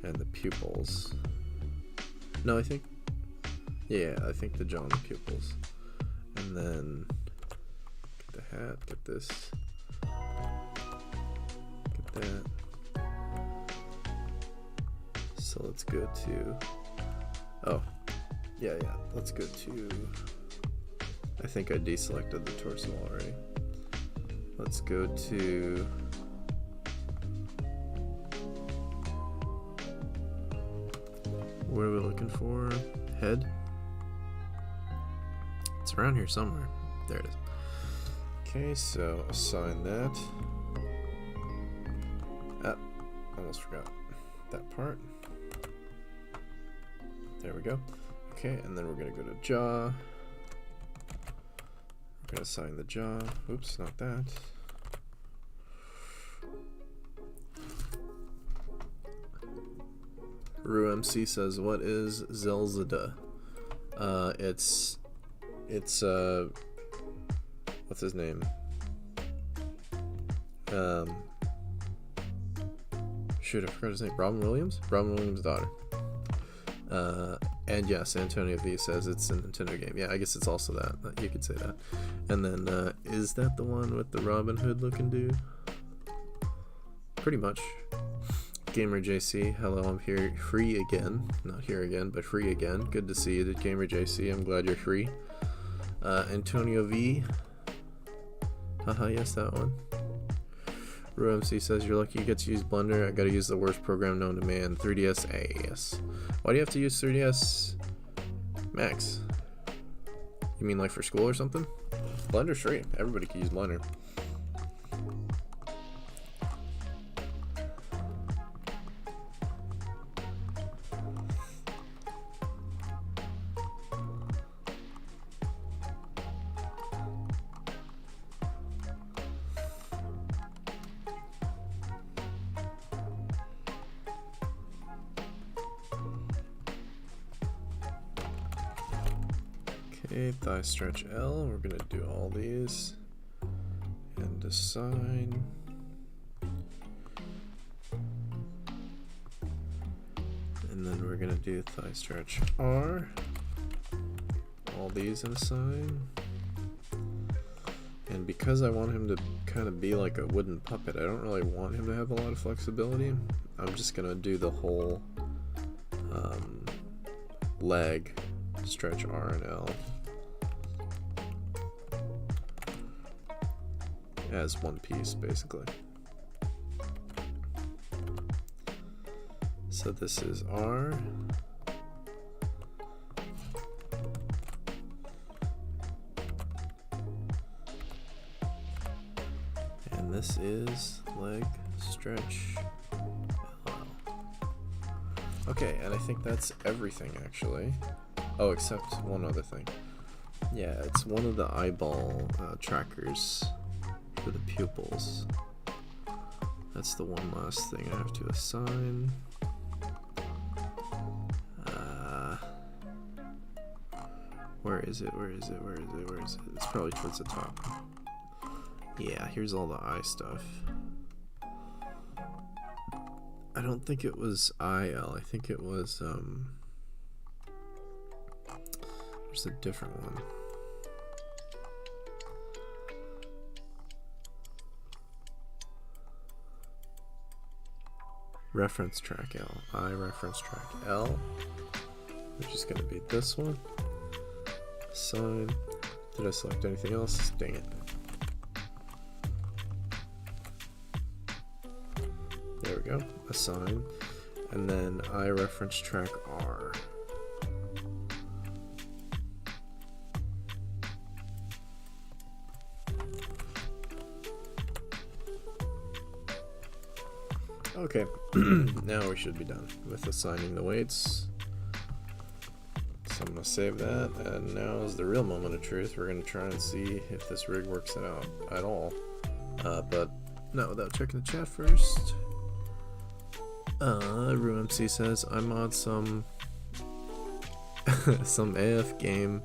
and the pupils. No, I think, yeah, I think the jaw and the pupils. And then get the hat, get this, get that. So let's go to, oh, yeah, let's go to, I think I deselected the torso already. Let's go to, what are we looking for? Head? It's around here somewhere. There it is. Okay, so assign that. Ah, almost forgot that part. There we go. Okay, and then we're gonna go to jaw. We're gonna assign the jaw. Oops, not that. Rue MC says, what is Zelzada? It's what's his name? Shoot, I forgot his name. Robin Williams? Robin Williams' daughter. And yes, Antonio V says it's a Nintendo game. Yeah, I guess it's also that. You could say that. And then, is that the one with the Robin Hood looking dude? Pretty much. Gamer JC, hello, I'm here, free again. Not here again, but free again. Good to see you, Gamer JC. I'm glad you're free. Antonio V. Haha, yes, that one. RuMC says you're lucky you get to use Blender. I gotta use the worst program known to man. 3ds AES. Why do you have to use 3ds Max? You mean like for school or something? Blender's free. Everybody can use Blender. Okay, thigh stretch L. We're gonna do all these and assign. And then we're gonna do thigh stretch R. All these and assign. And because I want him to kind of be like a wooden puppet, I don't really want him to have a lot of flexibility. I'm just gonna do the whole leg stretch R and L as one piece, basically. So this is R. And this is leg stretch L. Okay, and I think that's everything actually. Oh, except one other thing. Yeah, it's one of the eyeball trackers for the pupils. That's the one last thing I have to assign. Where is it? Where is it? Where is it? Where is it? It's probably towards the top. Yeah, here's all the eye stuff. I don't think it was IL. I think it was there's a different one. Reference track L. I reference track L, which is going to be this one. Assign. Did I select anything else? Dang it. There we go. Assign. And then I reference track R. Okay, now we should be done with assigning the weights. So I'm going to save that, and now is the real moment of truth. We're going to try and see if this rig works it out at all. But not without checking the chat first. RuMC says, I mod some AF game.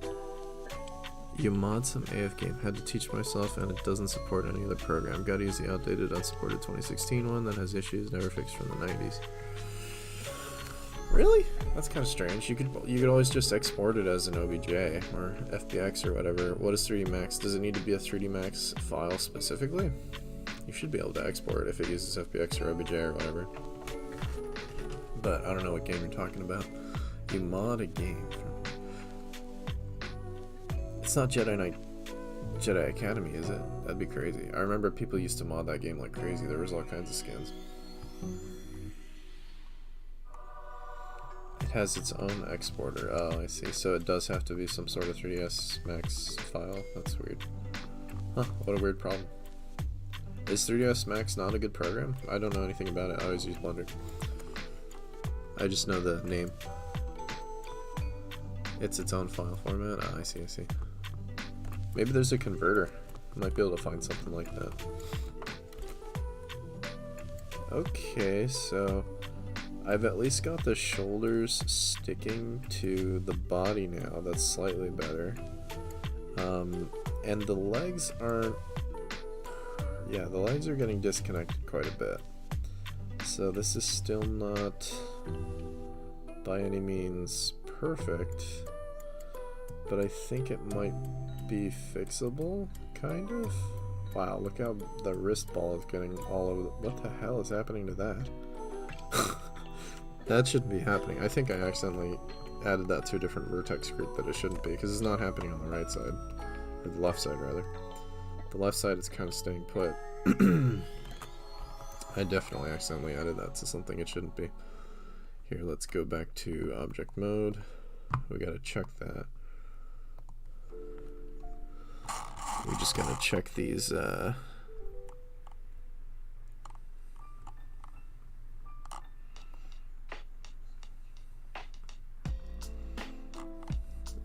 You mod some AF game. Had to teach myself, and it doesn't support any other program. Gotta use the outdated, unsupported 2016 one that has issues never fixed from the 90s. Really? That's kind of strange. You could always just export it as an OBJ or FBX or whatever. What is 3D Max? Does it need to be a 3D Max file specifically? You should be able to export it if it uses FBX or OBJ or whatever. But I don't know what game you're talking about. You mod a game. It's not Jedi Academy, is it? That'd be crazy. I remember people used to mod that game like crazy. There was all kinds of skins. It has its own exporter. Oh, I see. So it does have to be some sort of 3ds Max file. That's weird. Huh, what a weird problem. Is 3ds Max not a good program? I don't know anything about it. I always use Blender. I just know the name. It's its own file format. Oh, I see, I see. Maybe there's a converter. I might be able to find something like that. Okay, so I've at least got the shoulders sticking to the body now. That's slightly better. And the legs aren't... Yeah, the legs are getting disconnected quite a bit. So this is still not by any means perfect, but I think it might be fixable, kind of. Wow, look how the wrist ball is getting all over. What the hell is happening to that? That shouldn't be happening. I think I accidentally added that to a different vertex group that it shouldn't be, because it's not happening on the right side, or the left side rather. The left side is kind of staying put. I definitely accidentally added that to something it shouldn't be. Here, let's go back to object mode. We gotta check that. We just gotta check these I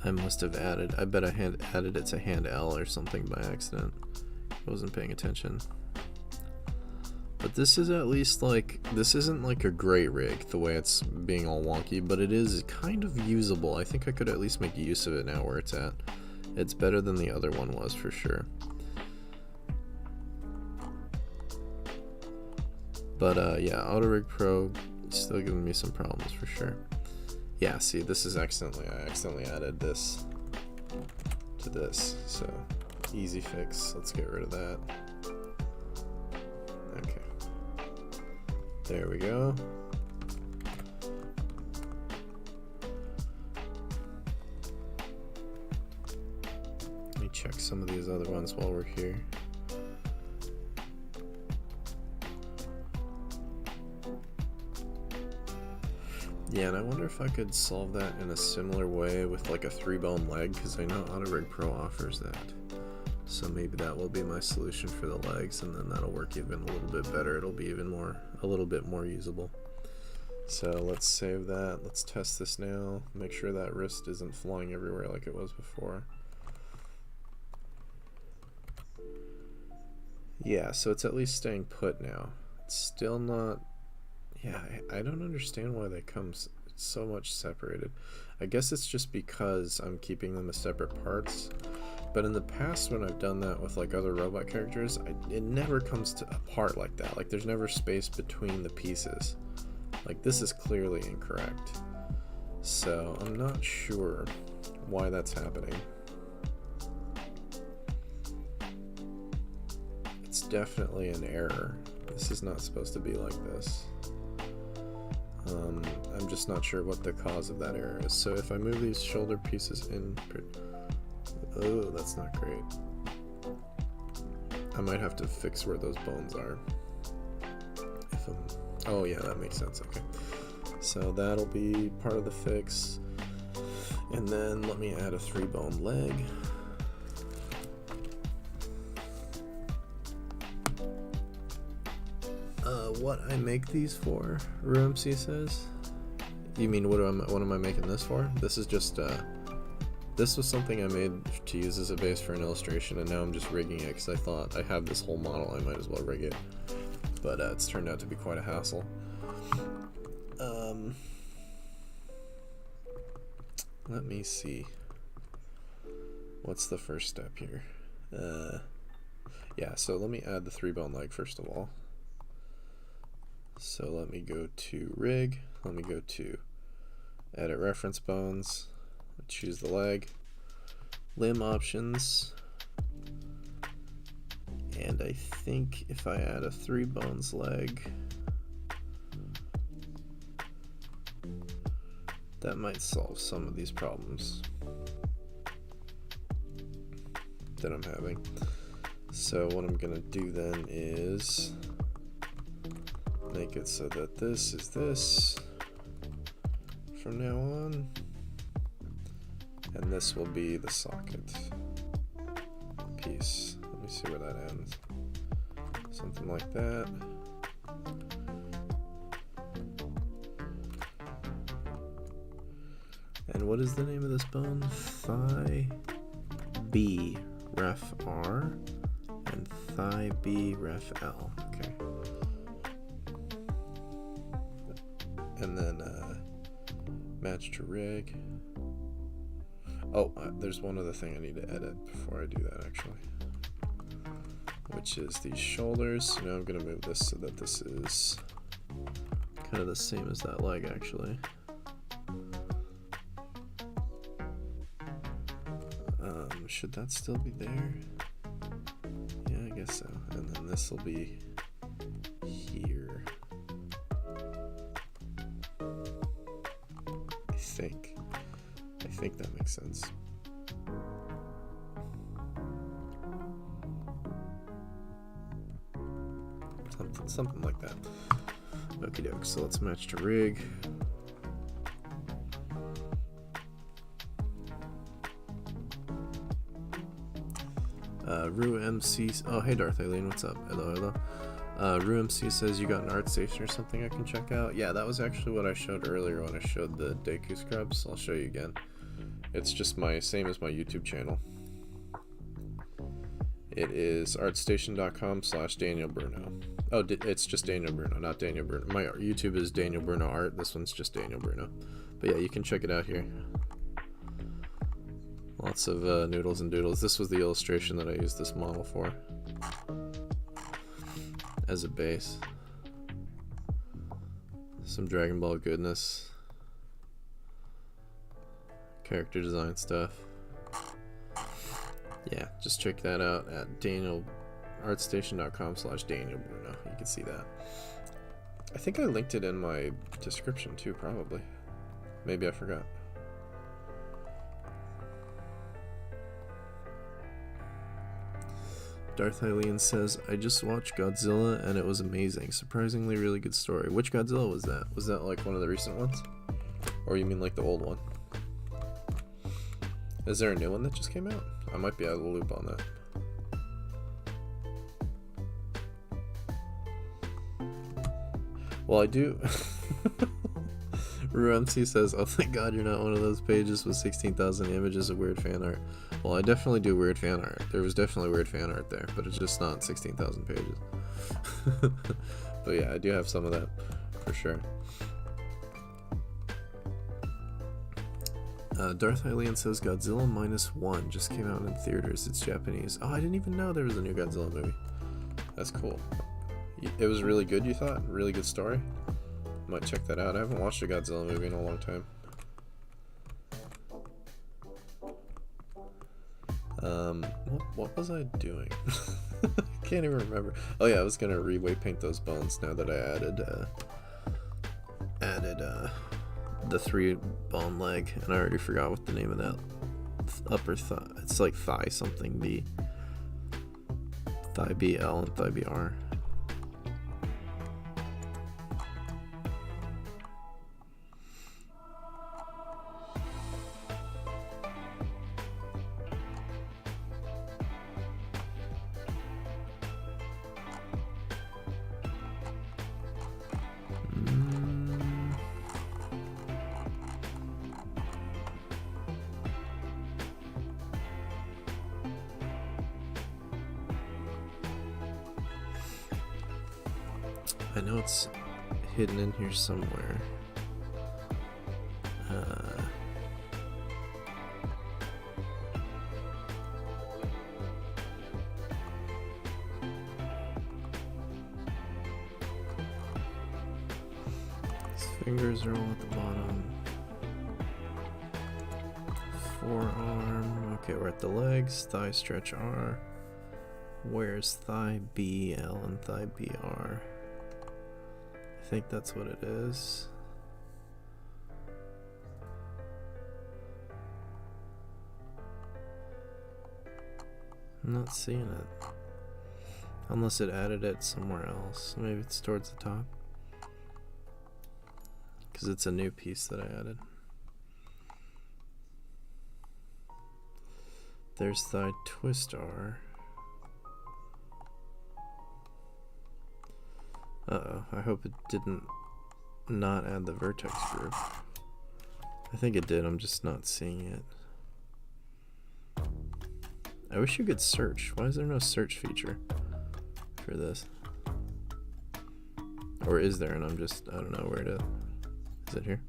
must have added, I bet I added it to hand L or something by accident. I wasn't paying attention. But this is at least like, this isn't like a great rig the way it's being all wonky, but it is kind of usable. I think I could at least make use of it now where it's at. It's better than the other one was for sure. But yeah, AutoRig Pro is still giving me some problems for sure. Yeah, see, this is I accidentally added this to this, so easy fix. Let's get rid of that. Okay, there we go. Let me check some of these other ones while we're here. Yeah, and I wonder if I could solve that in a similar way with like a 3-bone leg, because I know AutoRig Pro offers that. So maybe that will be my solution for the legs, and then that'll work even a little bit better. It'll be even more, a little bit more usable. So let's save that. Let's test this now. Make sure that wrist isn't flying everywhere like it was before. Yeah, so it's at least staying put now. It's still not. Yeah, I don't understand why they come so much separated. I guess it's just because I'm keeping them as separate parts. But in the past when I've done that with like other robot characters, it never comes to apart like that. Like there's never space between the pieces. Like this is clearly incorrect. So I'm not sure why that's happening. It's definitely an error. This is not supposed to be like this. I'm just not sure what the cause of that error is. So if I move these shoulder pieces in, oh, that's not great. I might have to fix where those bones are. Oh yeah, that makes sense. Okay, so that'll be part of the fix. And then let me add a 3-bone leg. What I make these for, RuMC says? You mean what am I making this for? This is just this was something I made to use as a base for an illustration, and now I'm just rigging it because I thought I have this whole model, I might as well rig it. But it's turned out to be quite a hassle. Let me see. What's the first step here? Yeah, so let me add the 3-bone leg first of all. So let me go to rig, let me go to edit reference bones, choose the leg, limb options, and I think if I add a 3 bones leg, that might solve some of these problems that I'm having. So what I'm gonna do then is make it so that this is this from now on, and this will be the socket piece. Let me see where that ends. Something like that. And what is the name of this bone? Thigh B ref R and thigh B ref L. Okay. And then match to rig. Oh, there's one other thing I need to edit before I do that actually, which is these shoulders. Now I'm going to move this so that this is kind of the same as that leg, actually. Should that still be there? Yeah, I guess so. And then this will be here. I think that makes sense. Something like that. Okie doke, so let's match to rig. Rue MC, oh hey Darth Aileen, what's up? Hello. Rue MC says you got an art station or something I can check out. Yeah, that was actually what I showed earlier when I showed the Deku scrubs. I'll show you again. It's just same as my YouTube channel. It is artstation.com/danielbruno. Oh, it's just Daniel Bruno, not Daniel Bruno. My YouTube is Daniel Bruno Art. This one's just Daniel Bruno. But yeah, you can check it out here. Lots of noodles and doodles. This was the illustration that I used this model for as a base. Some Dragon Ball goodness. Character design stuff. Yeah, just check that out at artstation.com/danielbruno. You can see that. I think I linked it in my description too, probably. Maybe I forgot. Darth Aileen says, I just watched Godzilla and it was amazing. Surprisingly really good story. Which Godzilla was that? Was that like one of the recent ones? Or you mean like the old one? Is there a new one that just came out? I might be out of the loop on that. Well, I do. RuMC says, oh thank god you're not one of those pages with 16,000 images of weird fan art. Well, I definitely do weird fan art. There was definitely weird fan art there, but it's just not 16,000 pages. But yeah, I do have some of that, for sure. Darth Aileen says, Godzilla -1 just came out in theaters. It's Japanese. Oh, I didn't even know there was a new Godzilla movie. That's cool. It was really good, you thought? Really good story? Might check that out. I haven't watched a Godzilla movie in a long time. What was I doing? I can't even remember. Oh yeah, I was gonna re-weight paint those bones now that I added the 3 bone leg, and I already forgot what the name of that upper thigh. It's like thigh something B. Thigh BL and thigh BR. I know it's hidden in here somewhere. His fingers are all at the bottom. Forearm. Okay, we're at the legs. Thigh stretch R. Where's thigh BL and thigh BR? I think that's what it is. I'm not seeing it. Unless it added it somewhere else. Maybe it's towards the top. Because it's a new piece that I added. There's thigh twist R. Uh-oh, I hope it didn't not add the vertex group. I think it did, I'm just not seeing it. I wish you could search. Why is there no search feature for this? Or is there, and I don't know where to... Is it here?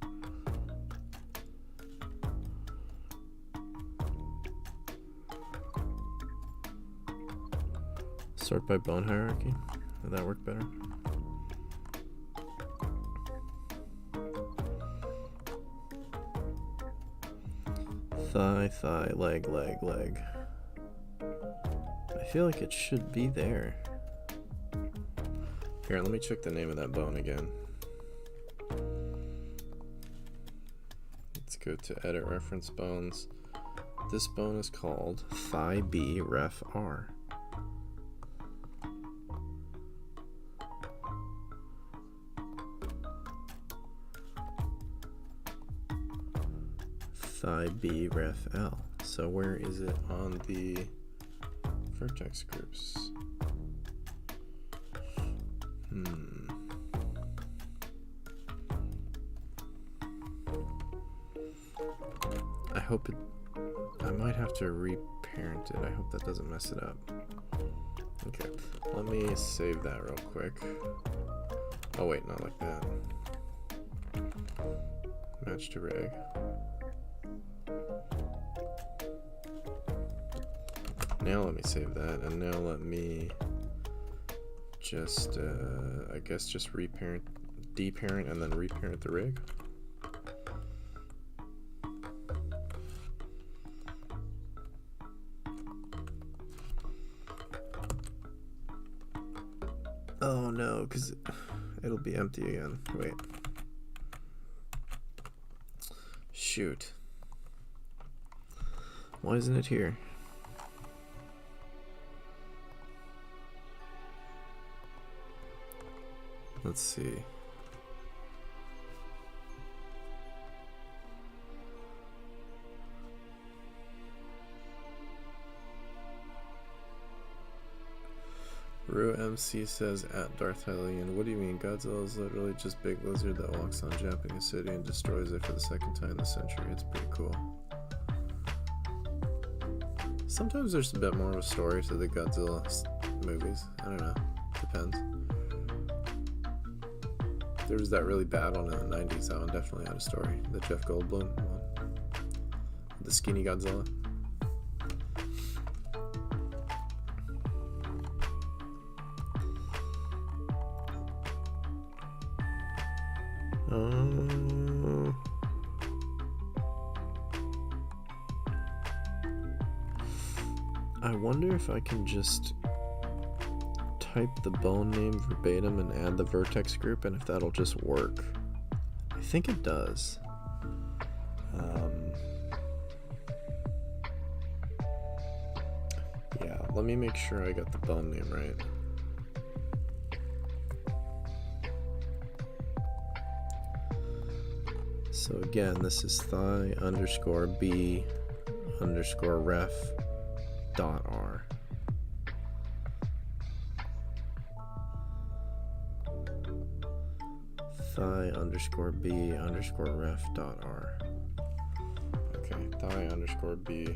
Sort by bone hierarchy? Would that work better? Thigh, thigh, leg, leg, leg. I feel like it should be there. Here, let me check the name of that bone again. Let's go to edit reference bones. This bone is called thigh B ref R. Thigh B ref L. So where is it on the vertex groups? I hope it, I might have to reparent it. I hope that doesn't mess it up. Okay, let me save that real quick. Oh wait, not like that. Match to rig. Now let me save that, and now let me just, I guess just reparent, deparent, and then reparent the rig. Oh no, because it'll be empty again. Wait. Shoot. Why isn't it here? Let's see. Rue MC says at Darth Hellion, what do you mean? Godzilla is literally just big lizard that walks on Japanese city and destroys it for the second time this century. It's pretty cool. Sometimes there's a bit more of a story to the Godzilla movies. I don't know. Depends. There was that really bad one in the 90s. That one definitely had a story. The Jeff Goldblum one. The skinny Godzilla. I wonder if I can just type the bone name verbatim and add the vertex group, and if that'll just work. I think it does. Yeah, let me make sure I got the bone name right. So again, this is thigh underscore B underscore ref dot R. Thigh underscore B underscore ref dot R. Okay, thigh underscore B.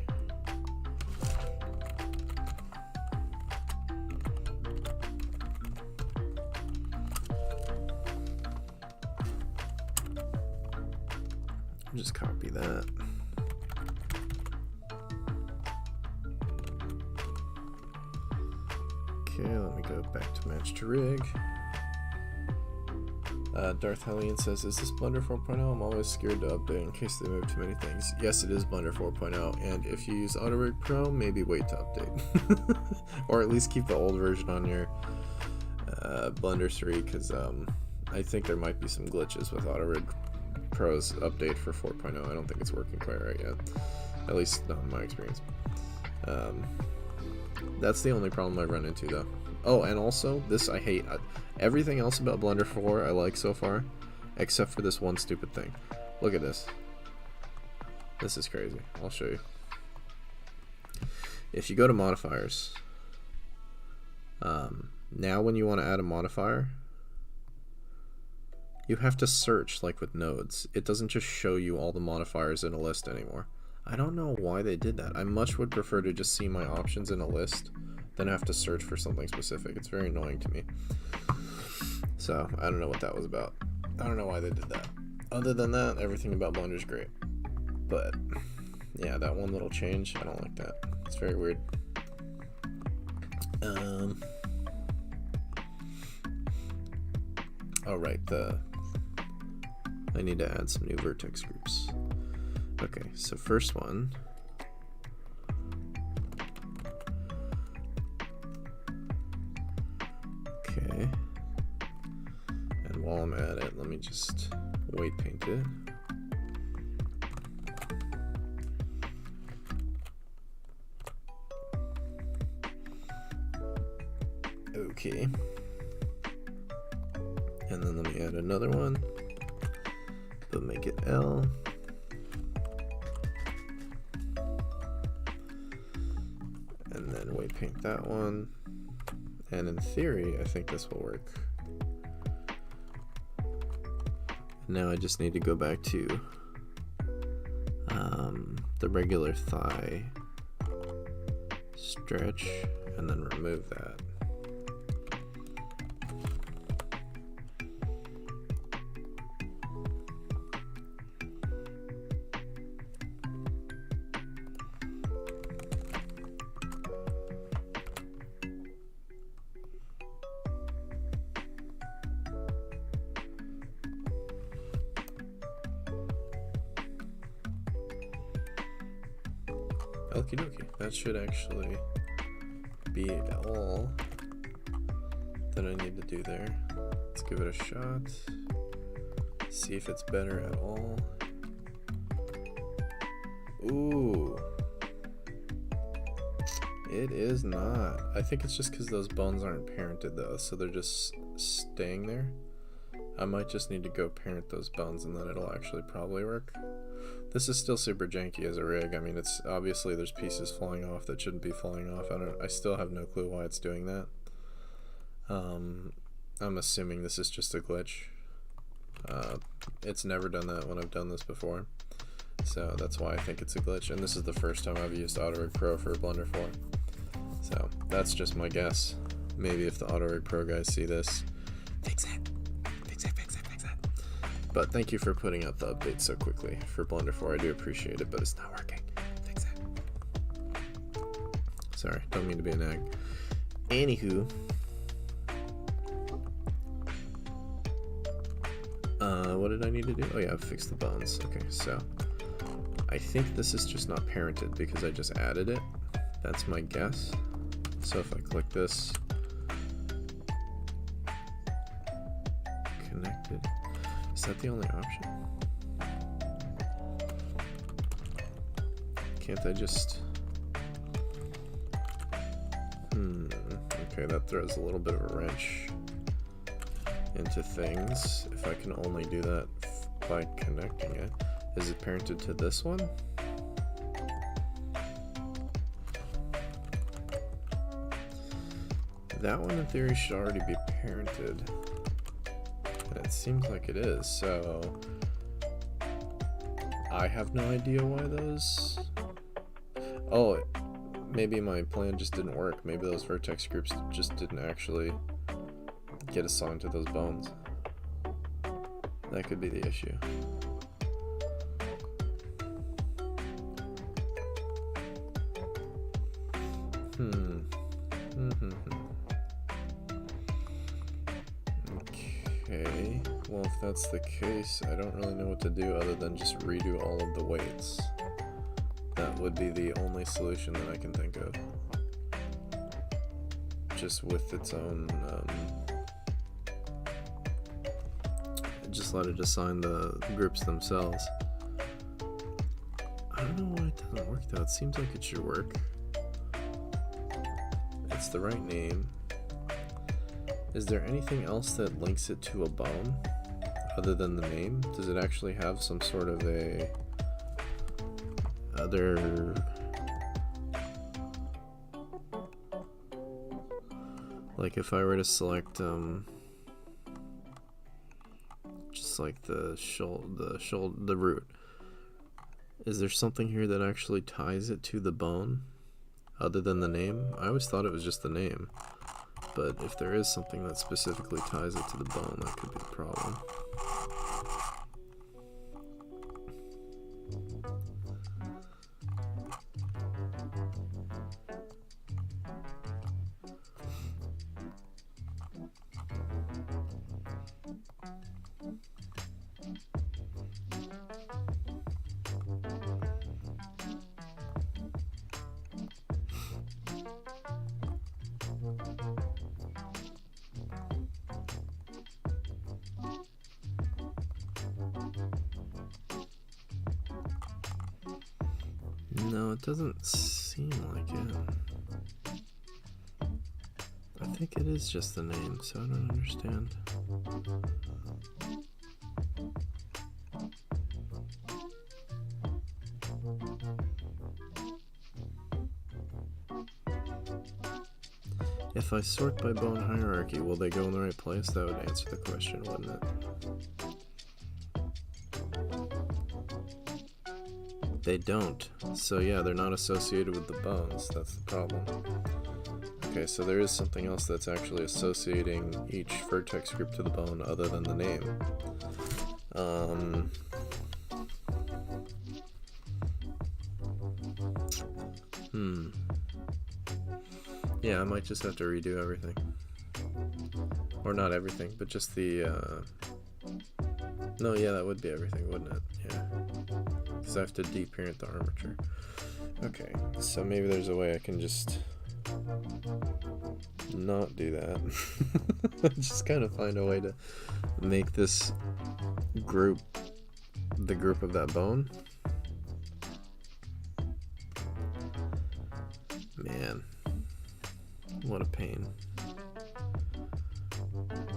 Just copy that. Okay, let me go back to match to rig. Darth Hellion says, is this Blender 4.0? I'm always scared to update in case they move too many things. Yes, it is Blender 4.0, and if you use AutoRig Pro, maybe wait to update. Or at least keep the old version on your Blender 3, because I think there might be some glitches with AutoRig Pro's update for 4.0. I don't think it's working quite right yet. At least not in my experience. That's the only problem I run into, though. Oh, and also, this I hate. Everything else about Blender 4 I like so far, except for this one stupid thing. Look at this. This is crazy. I'll show you. If you go to modifiers, now when you want to add a modifier, you have to search like with nodes. It doesn't just show you all the modifiers in a list anymore. I don't know why they did that. I much would prefer to just see my options in a list than have to search for something specific. It's very annoying to me. So I don't know what that was about. I don't know why they did that. Other than that, everything about Blender is great. But yeah, that one little change, I don't like that. It's very weird. Alright, I need to add some new vertex groups. Okay, so first one me just weight paint it. Okay. And then let me add another one, but make it L. And then weight paint that one. And in theory, I think this will work. Now I just need to go back to the regular thigh stretch and then remove that. Okie dokie, that should actually be all that I need to do there. Let's give it a shot, see if it's better at all. Ooh, it is not. I think it's just because those bones aren't parented though, so they're just staying there. I might just need to go parent those bones and then it'll actually probably work. This is still super janky as a rig. I mean, it's obviously there's pieces falling off that shouldn't be falling off. I still have no clue why it's doing that. I'm assuming this is just a glitch. It's never done that when I've done this before, so that's why I think it's a glitch. And this is the first time I've used AutoRig Pro for Blender 4, so that's just my guess. Maybe if the AutoRig Pro guys see this, fix it. But thank you for putting out the update so quickly for Blender 4. I do appreciate it, but it's not working. Fix it. Sorry, don't mean to be a nag. Anywho, what did I need to do? Oh yeah, fix the bones. Okay, so I think this is just not parented because I just added it. That's my guess. So if I click this, connected. Is that the only option? Can't I just... Okay, that throws a little bit of a wrench into things. If I can only do that by connecting it. Is it parented to this one? That one in theory should already be parented. And it seems like it is, so I have no idea why those... Oh, maybe my plan just didn't work. Maybe those vertex groups just didn't actually get assigned to those bones. That could be the issue. Okay, well if that's the case, I don't really know what to do other than just redo all of the weights. That would be the only solution that I can think of. Just with its own, just let it assign the groups themselves. I don't know why it doesn't work though. It seems like it should work. It's the right name. Is there anything else that links it to a bone other than the name? Does it actually have some sort of a other like if I were to select just like the root, is there something here that actually ties it to the bone other than the name? I always thought it was just the name, but if there is something that specifically ties it to the bone, that could be the problem. No, it doesn't seem like it. I think it is just the name, so I don't understand. If I sort by bone hierarchy, will they go in the right place? That would answer the question, wouldn't it? They don't. So yeah, they're not associated with the bones. That's the problem. Okay, so there is something else that's actually associating each vertex group to the bone other than the name. Yeah, I might just have to redo everything. Or not everything, but just the, no, yeah, that would be everything, wouldn't it? Yeah. Because I have to deparent the armature. Okay, so maybe there's a way I can just not do that. Just kind of find a way to make this group the group of that bone. Man, what a pain.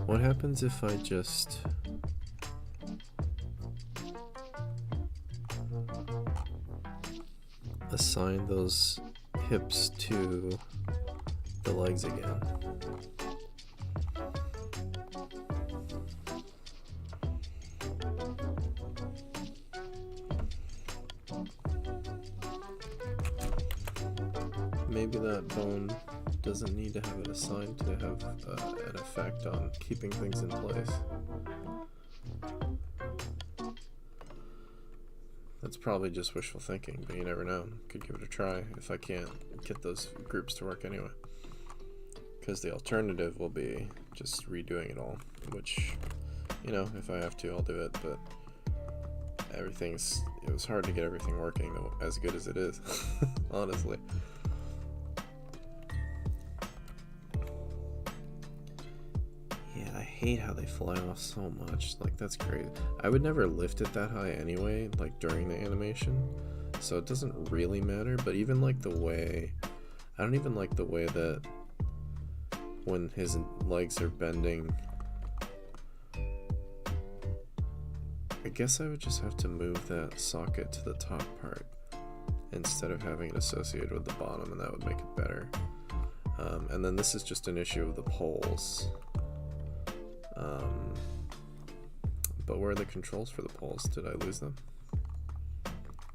What happens if I just assign those hips to the legs again? Maybe that bone doesn't need to have it assigned to have an effect on keeping things in place. That's probably just wishful thinking, but you never know. Could give it a try if I can't get those groups to work anyway. Because the alternative will be just redoing it all, which, you know, if I have to, I'll do it, but it was hard to get everything working as good as it is, honestly. I hate how they fly off so much. Like, that's crazy. I would never lift it that high anyway, like during the animation, so it doesn't really matter. But even like the way, I don't even like the way that when his legs are bending, I guess I would just have to move that socket to the top part instead of having it associated with the bottom, and that would make it better. And then this is just an issue of the poles. But where are the controls for the poles? Did I lose them?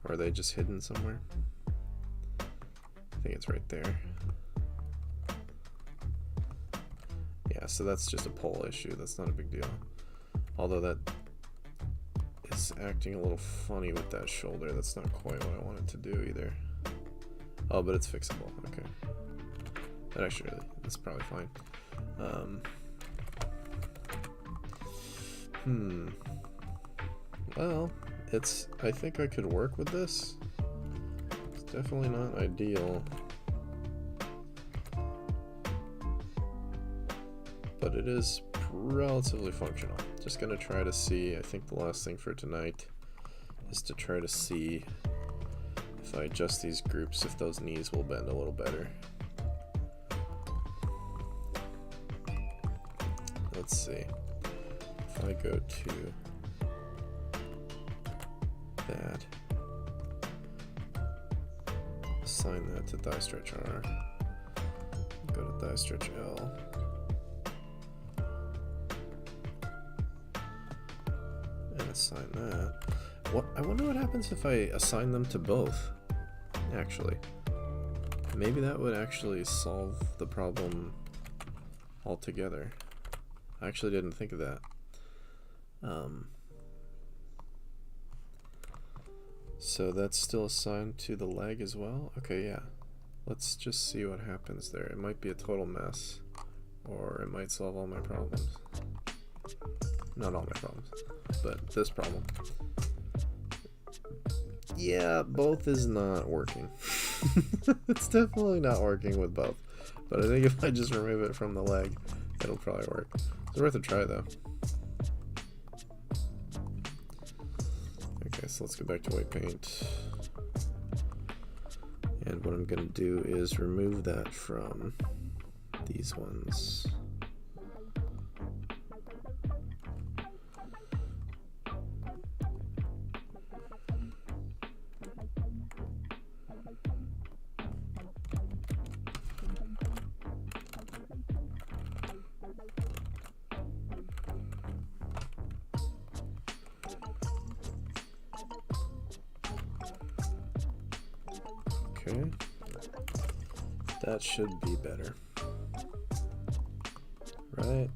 Or are they just hidden somewhere? I think it's right there. Yeah, so that's just a pole issue. That's not a big deal. Although that is acting a little funny with that shoulder. That's not quite what I want it to do either. Oh, but it's fixable. Okay. That actually, that's probably fine. Well, I think I could work with this. It's definitely not ideal. But it is relatively functional. Just gonna try to see, I think the last thing for tonight is to try to see if I adjust these groups, if those knees will bend a little better. Let's see. If I go to that, assign that to die stretch R, go to die stretch L, and assign that. I wonder what happens if I assign them to both, actually. Maybe that would actually solve the problem altogether. I actually didn't think of that. So that's still assigned to the leg as well? Okay, yeah. Let's just see what happens there. It might be a total mess, or it might solve all my problems. Not all my problems, but this problem. Yeah, both is not working. It's definitely not working with both. But I think if I just remove it from the leg, it'll probably work. It's worth a try though. Okay, so let's go back to white paint. what I'm going to do is remove that from these ones. Okay, that should be better, right?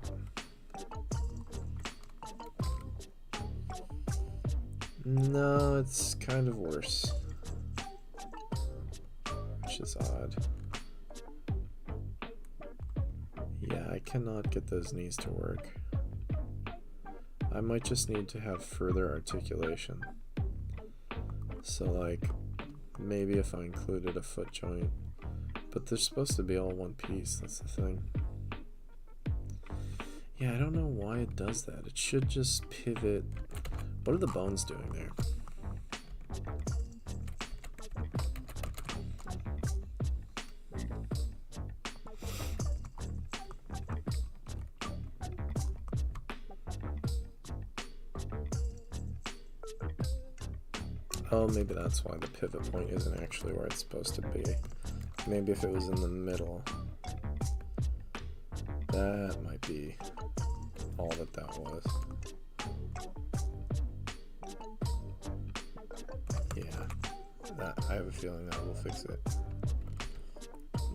No, it's kind of worse, which is odd. Yeah, I cannot get those knees to work. I might just need to have further articulation. So like, maybe if I included a foot joint, but they're supposed to be all one piece, that's the thing. Yeah, I don't know why it does that. It should just pivot. What are the bones doing there? Oh, maybe that's why the pivot point isn't actually where it's supposed to be. Maybe if it was in the middle. That might be all that was. Yeah, I have a feeling that will fix it.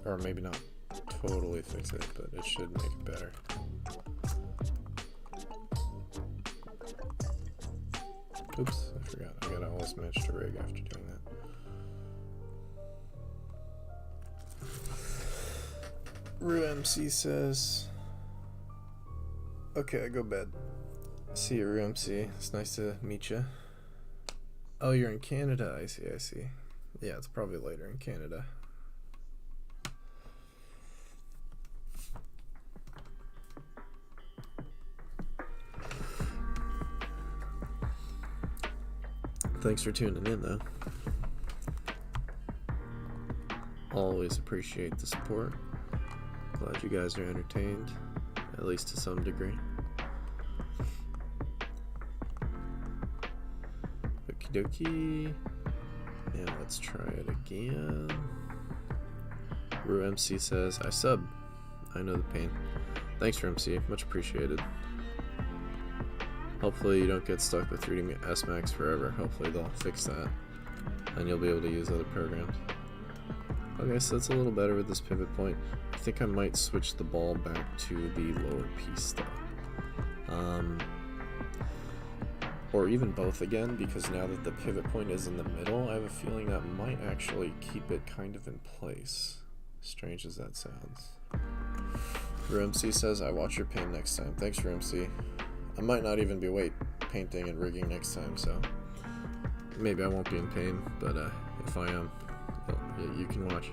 Or maybe not totally fix it, but it should make it better. Oops, I forgot. I gotta always match the rig after doing that. RueMC says, okay, I go bed. See you, RueMC. It's nice to meet you. Oh, you're in Canada. I see, I see. Yeah, it's probably later in Canada. Thanks for tuning in, though. Always appreciate the support. Glad you guys are entertained, at least to some degree. Okie dokie. And let's try it again. RueMC says, I sub. I know the pain. Thanks, RueMC. Much appreciated. Hopefully you don't get stuck with 3ds Max forever. Hopefully they'll fix that and you'll be able to use other programs. Okay, so that's a little better with this pivot point. I think I might switch the ball back to the lower piece though. Or even both again, because now that the pivot point is in the middle, I have a feeling that might actually keep it kind of in place. Strange as that sounds. RueMC says, I watch your paint next time. Thanks, RueMC. I might not even be weight painting and rigging next time, so maybe I won't be in pain, but if I am, well, yeah, you can watch.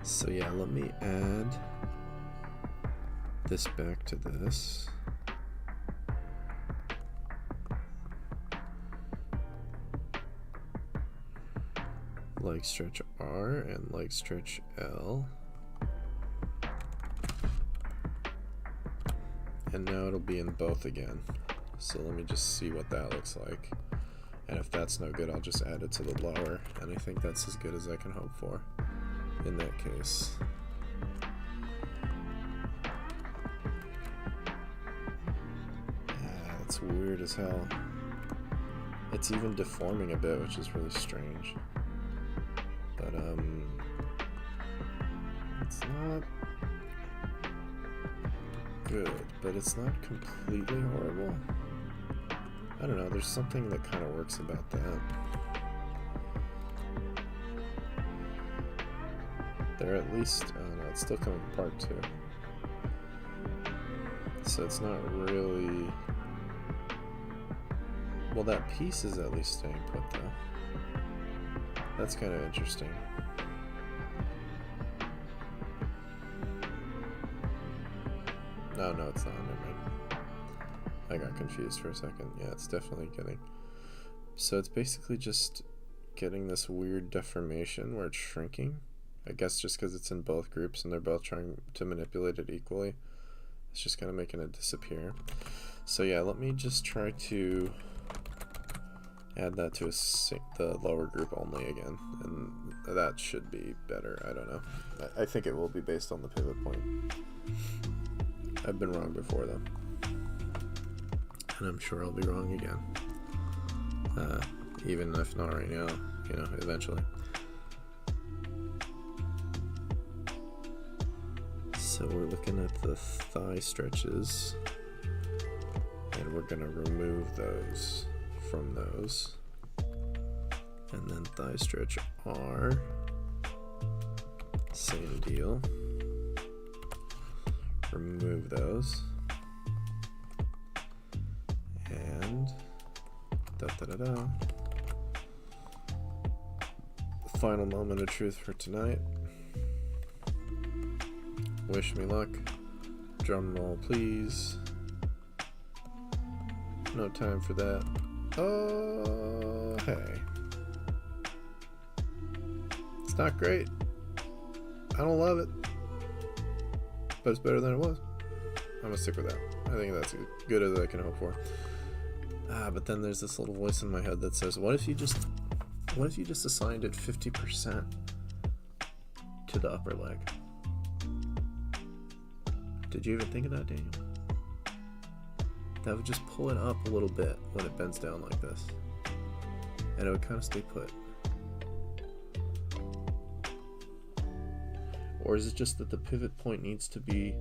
So yeah, let me add this back to this. Leg stretch R and leg stretch L. And now it'll be in both again. So let me just see what that looks like. And if that's no good, I'll just add it to the blower. And I think that's as good as I can hope for in that case. Ah, that's weird as hell. It's even deforming a bit, which is really strange. But it's not good, but it's not completely horrible. I don't know, there's something that kind of works about that. They're at least, oh no, it's still coming apart too. So it's not really, well, that piece is at least staying put though. That's kind of interesting. No, no, it's not. Never mind. I got confused for a second. Yeah, it's definitely getting. So it's basically just getting this weird deformation where it's shrinking. I guess just because it's in both groups and they're both trying to manipulate it equally. It's just kind of making it disappear. So yeah, let me just try to add that to the lower group only again, and that should be better. I don't know. I think it will be based on the pivot point. I've been wrong before though, and I'm sure I'll be wrong again. Even if not right now, you know, eventually. So we're looking at the thigh stretches, and we're gonna remove those from those, and then thigh stretch R, same deal, remove those, and final moment of truth for tonight. Wish me luck. Drum roll, please. No time for that. Oh, hey. It's not great. I don't love it. But it's better than it was. I'm gonna stick with that. I think that's as good as I can hope for. But then there's this little voice in my head that says, what if you just assigned it 50% to the upper leg? Did you even think of that, Daniel? That would just pull it up a little bit when it bends down like this. And it would kind of stay put. Or is it just that the pivot point needs to be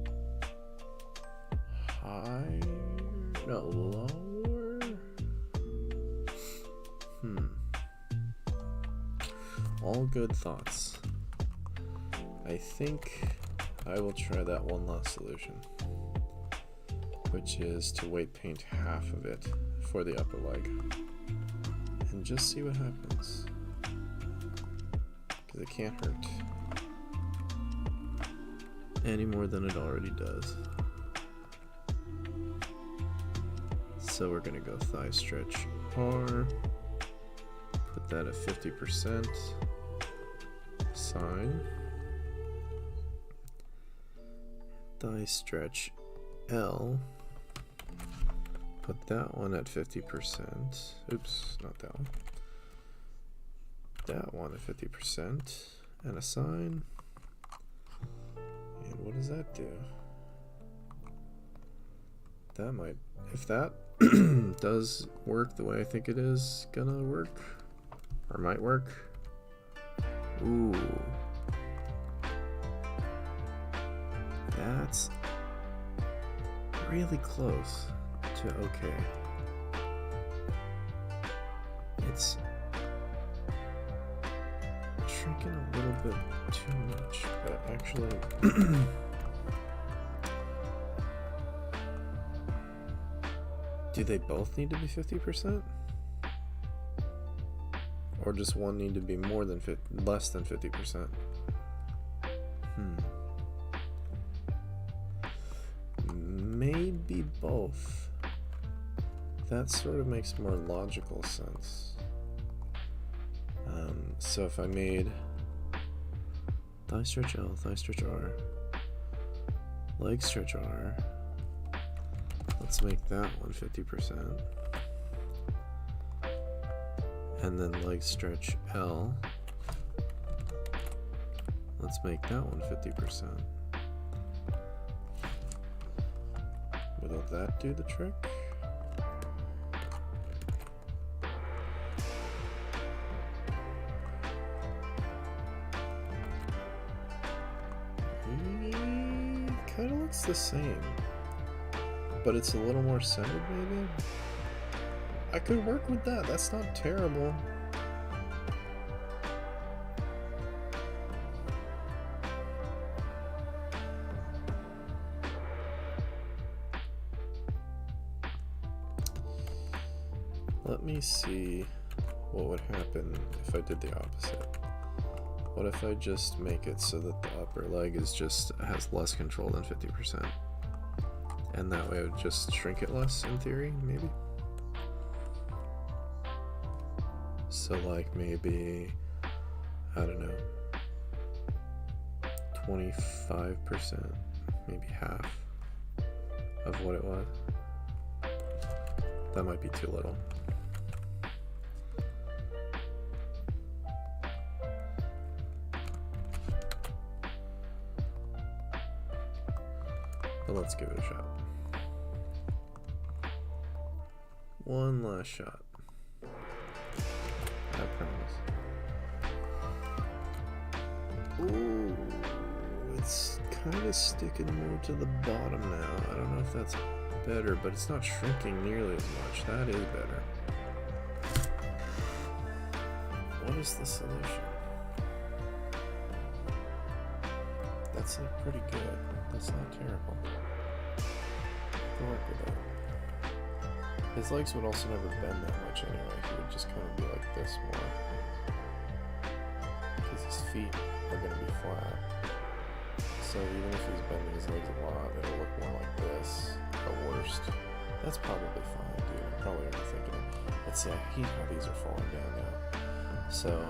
higher? No, lower? All good thoughts. I think I will try that one last solution, which is to weight paint half of it for the upper leg and just see what happens, because it can't hurt any more than it already does. So we're gonna go thigh stretch R, put that at 50%, sign, thigh stretch L, put that one at 50%. Oops, not that one. That one at 50%, and assign. And what does that do? That might, if that does work the way I think it is gonna work, or might work. Ooh. That's really close to okay. It's shrinking a little bit too much, but actually do they both need to be 50%? Or just one need to be more than less than 50%? Maybe both. That sort of makes more logical sense. So if I made thigh stretch L, thigh stretch R, leg stretch R, let's make that one 50%. And then leg stretch L, let's make that one 50%. Will that do the trick? Kind of looks the same, but it's a little more centered maybe? I could work with that, that's not terrible. Let me see what would happen if I did the opposite. What if I just make it so that the upper leg is just has less control than 50%? and that way it would just shrink it less in theory, maybe. So like maybe, I don't know, 25%, maybe half of what it was. That might be too little. But let's give it a shot. One last shot. I promise. Ooh, it's kind of sticking more to the bottom now. I don't know if that's better, but it's not shrinking nearly as much. That is better. What is the solution? That's like pretty good. That's not terrible. I can work with that. His legs would also never bend that much anyway. He would just kind of be like this more. Because his feet are going to be flat. So even if he's bending his legs a lot, it'll look more like this at worst. That's probably fine, dude. I'm probably overthinking it. Let's see, I hate how these are falling down now. So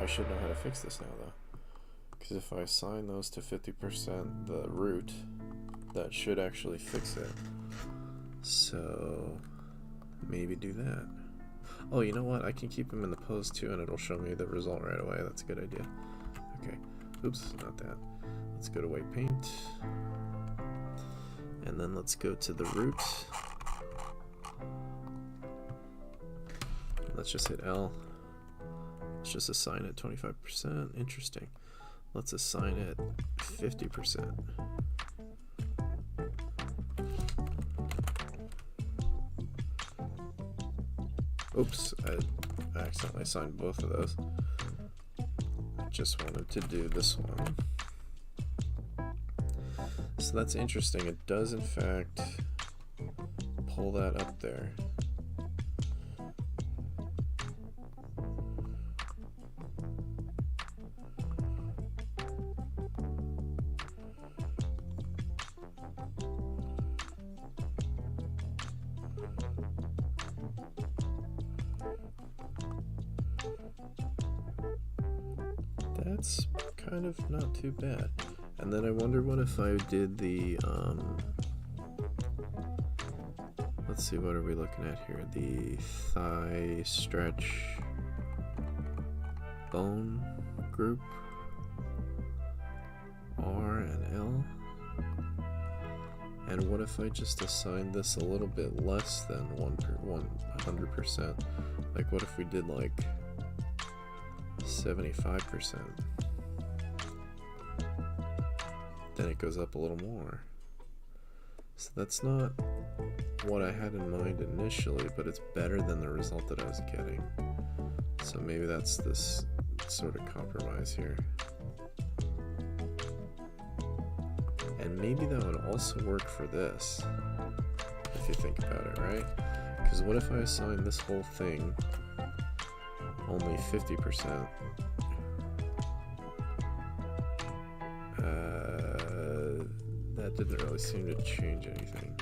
I should know how to fix this now though. Because if I assign those to 50% the root, that should actually fix it. So maybe do that. Oh, you know what? I can keep him in the pose too, and it'll show me the result right away. That's a good idea. Okay. Oops, not that. Let's go to white paint. And then let's go to the root. Let's just hit L. Let's just assign it 25%. Interesting. Let's assign it 50%. Oops, I accidentally assigned both of those. I just wanted to do this one. So that's interesting. It does in fact pull that up there. That's kind of not too bad. And then I wonder what if I did the, let's see, what are we looking at here? The thigh stretch bone group, R and L. And what if I just assign this a little bit less than 100%? Like what if we did like 75%? Then it goes up a little more. So that's not what I had in mind initially, but it's better than the result that I was getting. So maybe that's this sort of compromise here. And maybe that would also work for this, if you think about it, right? Because what if I assign this whole thing only 50%? That didn't really seem to change anything.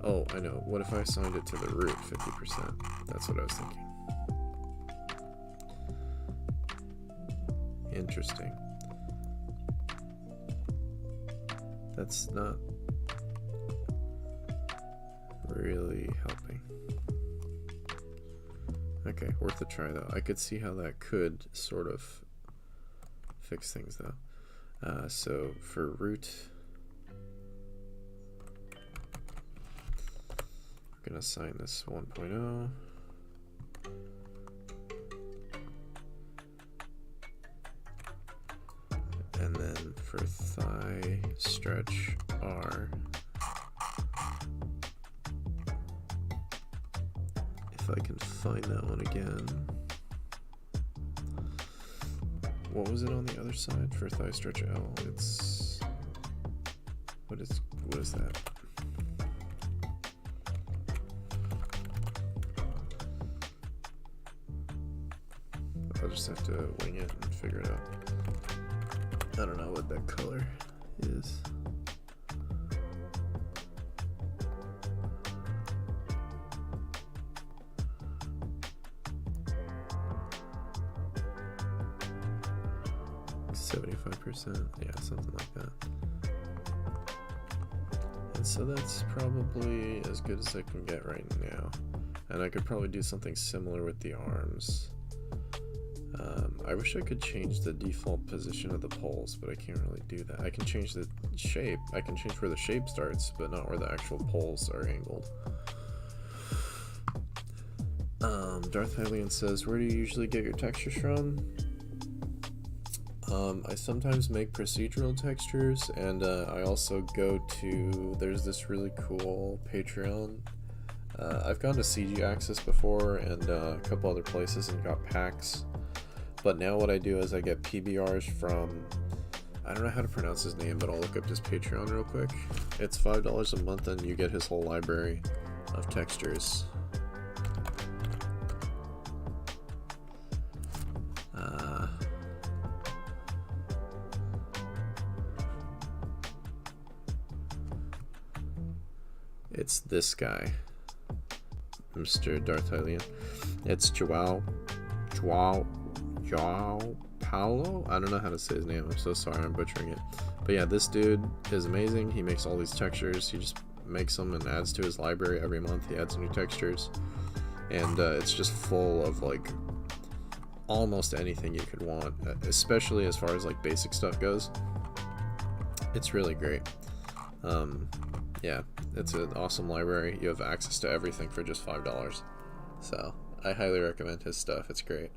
Oh, I know. What if I assigned it to the root 50%? That's what I was thinking. Interesting. That's not really helping. Okay, worth a try though. I could see how that could sort of fix things though. So for root, I'm gonna assign this 1.0. And then for thigh stretch R, if I can find that one again. What was it on the other side for thigh stretch L? It's what is that? I'll just have to wing it and figure it out. I don't know what that color is. 75%, yeah, something like that. And so that's probably as good as I can get right now. And I could probably do something similar with the arms. I wish I could change the default position of the poles, but I can't really do that. I can change the shape. I can change where the shape starts, but not where the actual poles are angled. Darth Hylian says, where do you usually get your textures from? I sometimes make procedural textures, and I also go to, there's this really cool Patreon. I've gone to CG Access before and a couple other places and got packs. But now what I do is I get PBRs from, I don't know how to pronounce his name, but I'll look up his Patreon real quick. It's $5 a month and you get his whole library of textures. It's this guy, Mr. Darth Hylian. It's Joao Paulo? I don't know how to say his name. I'm so sorry, I'm butchering it. But yeah, this dude is amazing. He makes all these textures. He just makes them and adds to his library every month. He adds new textures. And it's just full of like almost anything you could want, especially as far as like basic stuff goes. It's really great. Yeah, it's an awesome library. You have access to everything for just $5. So I highly recommend his stuff. It's great.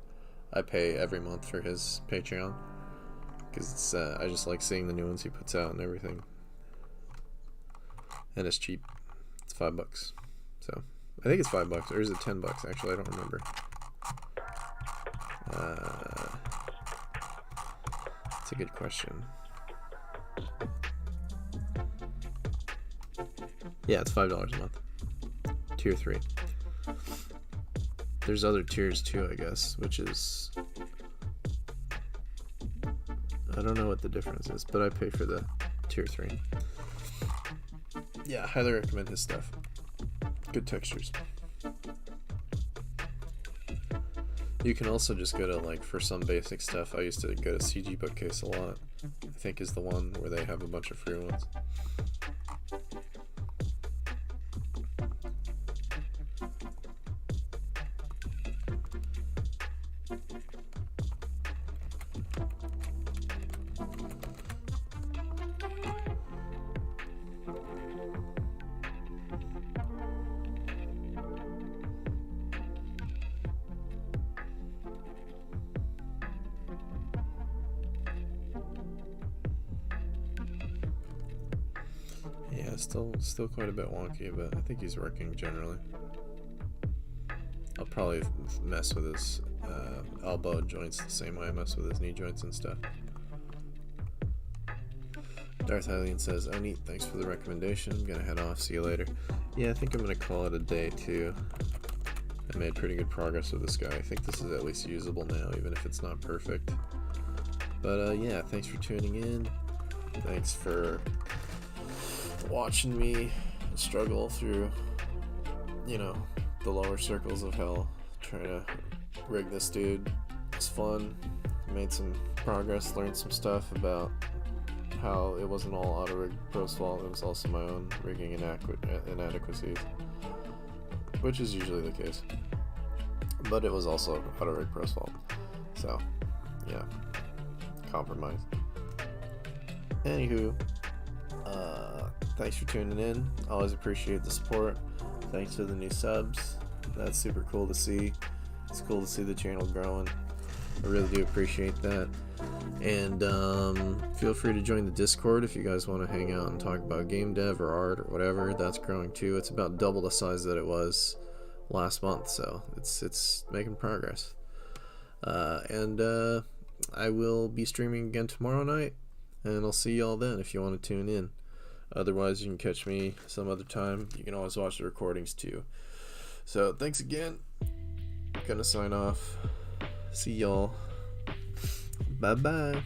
I pay every month for his Patreon because it's I just like seeing the new ones he puts out and everything. And it's cheap. It's $5. So I think it's $5, or is it $10? Actually, I don't remember. It's a good question. Yeah, it's $5 a month. Tier 3. There's other tiers too, I guess, which is, I don't know what the difference is, but I pay for the tier 3. Yeah, highly recommend his stuff. Good textures. You can also just go to, like, for some basic stuff, I used to go to CG Bookcase a lot. I think is the one where they have a bunch of free ones. Yeah, still quite a bit wonky, but I think he's working generally. I'll probably mess with his elbow joints the same way I mess with his knee joints and stuff. Darth Hylian says, oh neat, thanks for the recommendation. I'm gonna head off, see you later. Yeah, I think I'm gonna call it a day too. I made pretty good progress with this guy. I think this is at least usable now, even if it's not perfect. But yeah, thanks for tuning in. Thanks for watching me struggle through, you know, the lower circles of hell, trying to rig this dude. It's fun. Made some progress, learned some stuff about how it wasn't all auto-rig Pro's fault, it was also my own rigging inadequacies, which is usually the case. But it was also auto-rig Pro's fault. So, yeah, compromise. Anywho, thanks for tuning in. Always appreciate the support. Thanks for the new subs. That's super cool to see. It's cool to see the channel growing. I really do appreciate that. And feel free to join the Discord if you guys want to hang out and talk about game dev or art or whatever. That's growing too. It's about double the size that it was last month, so it's making progress. And I will be streaming again tomorrow night, and I'll see y'all then if you want to tune in. Otherwise, you can catch me some other time. You can always watch the recordings too. So thanks again. Gonna sign off. See y'all. Bye bye.